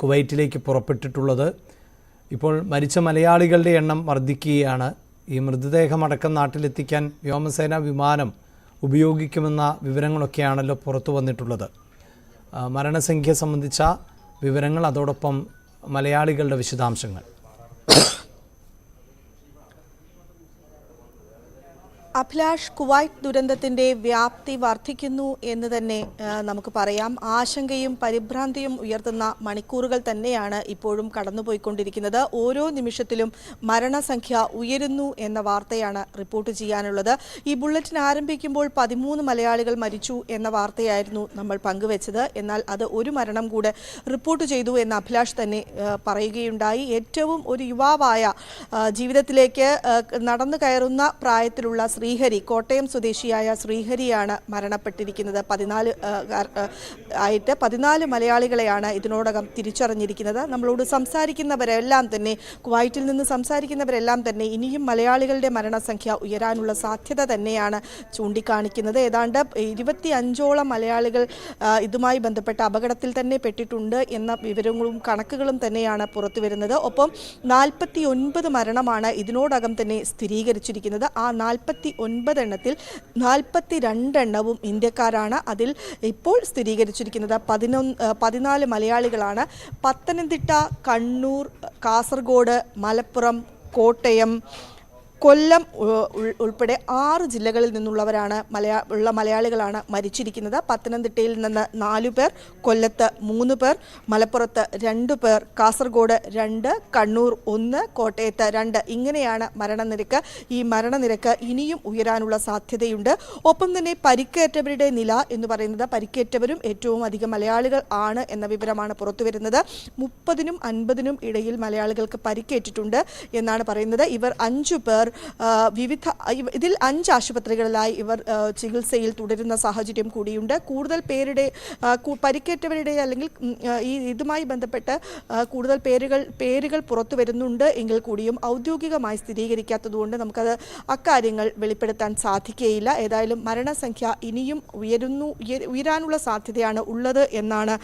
കുവൈറ്റിലേക്ക് പുറപ്പെട്ടിട്ടുള്ളത്. ഇപ്പോൾ മരിച്ച മലയാളികളുടെ എണ്ണം വർദ്ധിക്കുകയാണ്. ഈ മൃതദേഹമടക്കം നാട്ടിലെത്തിക്കാൻ വ്യോമസേന വിമാനം ഉപയോഗിക്കുമെന്ന വിവരങ്ങളൊക്കെയാണല്ലോ പുറത്തു വന്നിട്ടുള്ളത്. മരണസംഖ്യ സംബന്ധിച്ച വിവരങ്ങൾ, അതോടൊപ്പം മലയാളികളുടെ വിശദാംശങ്ങൾ. അഭിലാഷ്, കുവൈറ്റ് ദുരന്തത്തിൻ്റെ വ്യാപ്തി വർദ്ധിക്കുന്നു എന്ന് തന്നെ നമുക്ക് പറയാം. ആശങ്കയും പരിഭ്രാന്തിയും ഉയർത്തുന്ന മണിക്കൂറുകൾ തന്നെയാണ് ഇപ്പോഴും കടന്നുപോയിക്കൊണ്ടിരിക്കുന്നത്. ഓരോ നിമിഷത്തിലും മരണസംഖ്യ ഉയരുന്നു എന്ന വാർത്തയാണ് റിപ്പോർട്ട് ചെയ്യാനുള്ളത്. ഈ ബുള്ളറ്റിൻ ആരംഭിക്കുമ്പോൾ 13 മലയാളികൾ മരിച്ചു എന്ന വാർത്തയായിരുന്നു നമ്മൾ പങ്കുവച്ചത്. എന്നാൽ അത് ഒരു മരണം കൂടെ റിപ്പോർട്ട് ചെയ്തു എന്ന് അഭിലാഷ് തന്നെ പറയുകയുണ്ടായി. ഏറ്റവും ഒരു യുവാവായ ജീവിതത്തിലേക്ക് നടന്നു കയറുന്ന പ്രായത്തിലുള്ള ശ്രീഹരി, കോട്ടയം സ്വദേശിയായ ശ്രീഹരിയാണ് മരണപ്പെട്ടിരിക്കുന്നത്. 14 മലയാളികളെയാണ് ഇതിനോടകം തിരിച്ചറിഞ്ഞിരിക്കുന്നത്. നമ്മളോട് സംസാരിക്കുന്നവരെല്ലാം തന്നെ, കുവൈറ്റിൽ നിന്ന് സംസാരിക്കുന്നവരെല്ലാം തന്നെ ഇനിയും മലയാളികളുടെ മരണസംഖ്യ ഉയരാനുള്ള സാധ്യത തന്നെയാണ് ചൂണ്ടിക്കാണിക്കുന്നത്. ഏതാണ്ട് 25ഓളം മലയാളികൾ ഇതുമായി ബന്ധപ്പെട്ട അപകടത്തിൽ തന്നെ പെട്ടിട്ടുണ്ട് എന്ന വിവരങ്ങളും കണക്കുകളും തന്നെയാണ് പുറത്തു വരുന്നത്. ഒപ്പം 49 മരണമാണ് ഇതിനോടകം തന്നെ സ്ഥിരീകരിച്ചിരിക്കുന്നത്. ആ 49 എണ്ണത്തിൽ 42 എണ്ണവും ഇന്ത്യക്കാരാണ്. അതിൽ ഇപ്പോൾ സ്ഥിരീകരിച്ചിരിക്കുന്നത് 14 മലയാളികളാണ്. പത്തനംതിട്ട, കണ്ണൂർ, കാസർഗോഡ്, മലപ്പുറം, കോട്ടയം, കൊല്ലം ഉൾപ്പെടെ 6 ജില്ലകളിൽ നിന്നുള്ളവരാണ് മലയാളികളാണ് മരിച്ചിരിക്കുന്നത്. പത്തനംതിട്ടയിൽ നിന്ന് 4 പേർ, കൊല്ലത്ത് 3 പേർ, മലപ്പുറത്ത് 2 പേർ, കാസർഗോഡ് 2, കണ്ണൂർ 1, കോട്ടയത്ത് 2. ഇങ്ങനെയാണ് മരണനിരക്ക്. ഈ മരണനിരക്ക് ഇനിയും ഉയരാനുള്ള സാധ്യതയുണ്ട്. ഒപ്പം തന്നെ പരിക്കേറ്റവരുടെ നില എന്ന് പറയുന്നത്, പരിക്കേറ്റവരും ഏറ്റവും അധികം മലയാളികൾ ആണ് എന്ന വിവരമാണ് പുറത്തു വരുന്നത്. 30നും 50നും ഇടയിൽ മലയാളികൾക്ക് പരിക്കേറ്റിട്ടുണ്ട് എന്നാണ് പറയുന്നത്. ഇവർ 5 പേർ ഇതിൽ 5 ആശുപത്രികളിലായി ഇവർ ചികിത്സയിൽ തുടരുന്ന സാഹചര്യം കൂടിയുണ്ട്. കൂടുതൽ പേരുടെ പരിക്കേറ്റവരുടെ അല്ലെങ്കിൽ ഇതുമായി ബന്ധപ്പെട്ട് കൂടുതൽ പേരുകൾ പുറത്തു വരുന്നുണ്ട് എങ്കിൽ കൂടിയും ഔദ്യോഗികമായി സ്ഥിരീകരിക്കാത്തതുകൊണ്ട് നമുക്കത് അക്കാര്യങ്ങൾ വെളിപ്പെടുത്താൻ സാധിക്കുകയില്ല. ഏതായാലും മരണസംഖ്യ ഇനിയും ഉയരാനുള്ള സാധ്യതയാണ് ഉള്ളത് എന്നാണ്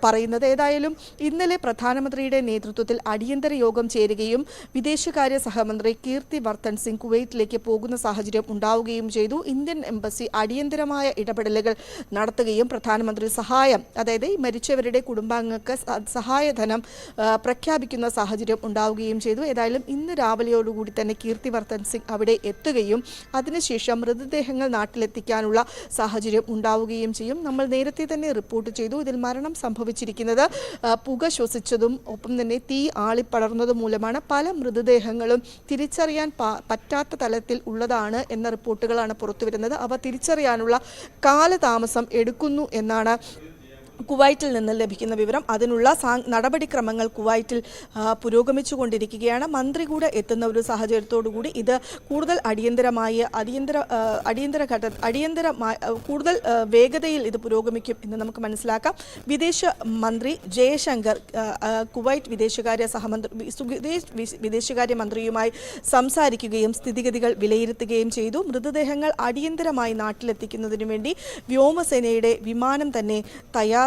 പറയുന്നത്. ഏതായാലും ഇന്നലെ പ്രധാനമന്ത്രിയുടെ നേതൃത്വത്തിൽ അടിയന്തര യോഗം ചേരുകയും വിദേശകാര്യ സഹമന്ത്രി കീർത്തി വർദ്ധൻ സിംഗ് കുവൈറ്റിലേക്ക് പോകുന്ന സാഹചര്യം ഉണ്ടാവുകയും ചെയ്തു. ഇന്ത്യൻ എംബസി അടിയന്തരമായ ഇടപെടലുകൾ നടത്തുകയും പ്രധാനമന്ത്രി സഹായം, അതായത് ഈ മരിച്ചവരുടെ കുടുംബാംഗങ്ങൾക്ക് സഹായധനം പ്രഖ്യാപിക്കുന്ന സാഹചര്യം ഉണ്ടാവുകയും ചെയ്തു. ഏതായാലും ഇന്ന് രാവിലെയോടുകൂടി തന്നെ കീർത്തി വർദ്ധൻ സിംഗ് അവിടെ എത്തുകയും അതിനുശേഷം മൃതദേഹങ്ങൾ നാട്ടിലെത്തിക്കാനുള്ള സാഹചര്യം ഉണ്ടാവുകയും ചെയ്യും. നമ്മൾ നേരത്തെ തന്നെ റിപ്പോർട്ട് ചെയ്തു, ഇതിൽ മരണം സംഭവിച്ചിരിക്കുന്നത് പുക ശ്വസിച്ചതും ഒപ്പം തന്നെ തീ ആളിപ്പടർന്നതും മൂലമാണ്. പല മൃതദേഹങ്ങളും തിരിച്ചറിയാൻ പറ്റാത്ത തലത്തിൽ ഉള്ളതാണ് എന്ന റിപ്പോർട്ടുകളാണ് പുറത്തുവരുന്നത്. അവ തിരിച്ചറിയാനുള്ള കാലതാമസം എടുക്കുന്നു എന്നാണ് കുവൈറ്റിൽ നിന്ന് ലഭിക്കുന്ന വിവരം. അതിനുള്ള നടപടിക്രമങ്ങൾ കുവൈറ്റിൽ പുരോഗമിച്ചുകൊണ്ടിരിക്കുകയാണ്. മന്ത്രി കൂടെ എത്തുന്ന ഒരു സാഹചര്യത്തോടുകൂടി ഇത് കൂടുതൽ കൂടുതൽ വേഗതയിൽ ഇത് പുരോഗമിക്കും എന്ന് നമുക്ക് മനസ്സിലാക്കാം. വിദേശ മന്ത്രി ജയശങ്കർ കുവൈറ്റ് വിദേശകാര്യ മന്ത്രിയുമായി സംസാരിക്കുകയും സ്ഥിതിഗതികൾ വിലയിരുത്തുകയും ചെയ്തു. മൃതദേഹങ്ങൾ അടിയന്തരമായി നാട്ടിലെത്തിക്കുന്നതിനു വേണ്ടി വ്യോമസേനയുടെ വിമാനം തന്നെ തയ്യാറാണ്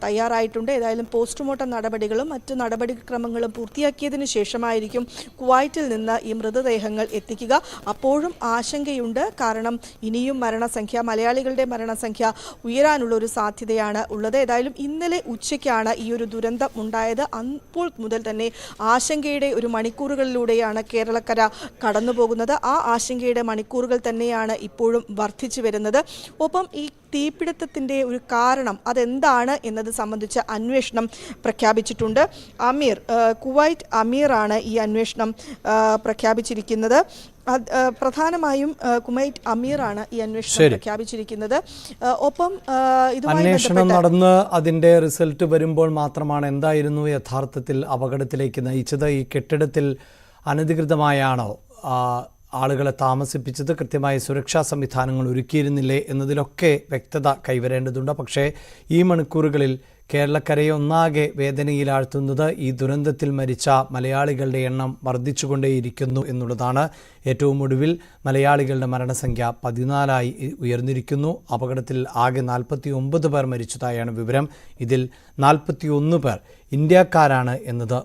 തയ്യാറായിട്ടുണ്ട്. ഏതായാലും പോസ്റ്റ്മോർട്ടം നടപടികളും മറ്റ് നടപടിക്രമങ്ങളും പൂർത്തിയാക്കിയതിനു ശേഷമായിരിക്കും കുവൈറ്റിൽ നിന്ന് ഈ മൃതദേഹങ്ങൾ എത്തിക്കുക. അപ്പോഴും ആശങ്കയുണ്ട്. കാരണം ഇനിയും മലയാളികളുടെ മരണസംഖ്യ ഉയരാനുള്ള ഒരു സാധ്യതയാണ് ഉള്ളത്. ഏതായാലും ഇന്നലെ ഉച്ചയ്ക്കാണ് ഈ ഒരു ദുരന്തം ഉണ്ടായത്. അപ്പോൾ മുതൽ തന്നെ ആശങ്കയുടെ ഒരു മണിക്കൂറുകളിലൂടെയാണ് കേരളക്കര കടന്നുപോകുന്നത്. ആ ആശങ്കയുടെ മണിക്കൂറുകൾ തന്നെയാണ് ഇപ്പോഴും വർദ്ധിച്ചു വരുന്നത്. ഒപ്പം ഈ തീപിടുത്തത്തിൻ്റെ ഒരു കാരണം അതെന്താണ് എന്നത് സംബന്ധിച്ച് അന്വേഷണം പ്രഖ്യാപിച്ചിട്ടുണ്ട്. കുവൈറ്റ് അമീറാണ് ഈ അന്വേഷണം പ്രഖ്യാപിച്ചിരിക്കുന്നത്. പ്രധാനമായും കുവൈറ്റ് അമീറാണ് ഈ അന്വേഷണം പ്രഖ്യാപിച്ചിരിക്കുന്നത്. ഒപ്പം അന്വേഷണം നടന്ന് അതിൻ്റെ റിസൾട്ട് വരുമ്പോൾ മാത്രമാണ് എന്തായിരുന്നു യഥാർത്ഥത്തിൽ അപകടത്തിലേക്ക് നയിച്ചത്, ഈ കെട്ടിടത്തിൽ അനധികൃതമായാണോ ആളുകളെ താമസിപ്പിച്ചത്, കൃത്യമായ സുരക്ഷാ സംവിധാനങ്ങൾ ഒരുക്കിയിരുന്നില്ലേ എന്നതിലൊക്കെ വ്യക്തത കൈവരേണ്ടതുണ്ട്. പക്ഷേ ഈ മണിക്കൂറുകളിൽ കേരളക്കരയെ ഒന്നാകെ വേദനയിലാഴ്ത്തുന്നത് ഈ ദുരന്തത്തിൽ മരിച്ച മലയാളികളുടെ എണ്ണം വർദ്ധിച്ചുകൊണ്ടേയിരിക്കുന്നു എന്നുള്ളതാണ്. ഏറ്റവും ഒടുവിൽ മലയാളികളുടെ മരണസംഖ്യ 14ആയി ഉയർന്നിരിക്കുന്നു. അപകടത്തിൽ ആകെ 49 പേർ മരിച്ചതായാണ് വിവരം. ഇതിൽ 41 പേർ ഇന്ത്യക്കാരാണ് എന്നത്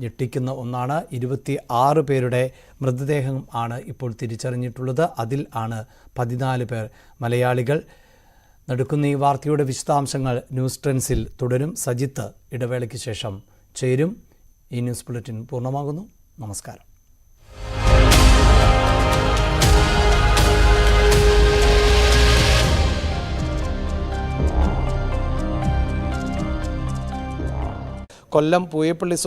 ഞെട്ടിക്കുന്ന ഒന്നാണ്. 26 പേരുടെ മൃതദേഹം ആണ് ഇപ്പോൾ തിരിച്ചറിഞ്ഞിട്ടുള്ളത്. അതിൽ ആണ് 14 പേർ മലയാളികൾ. നടക്കുന്ന ഈ വാർത്തയുടെ വിശദാംശങ്ങൾ ന്യൂസ് ട്രെൻഡ്സിൽ തുടരും. സജിത്ത് ഇടവേളയ്ക്ക് ശേഷം ചേരും. ഈ ന്യൂസ് ബുള്ളറ്റിൻ പൂർണ്ണമാകുന്നു. നമസ്കാരം. കൊല്ലം പൂയപ്പള്ളി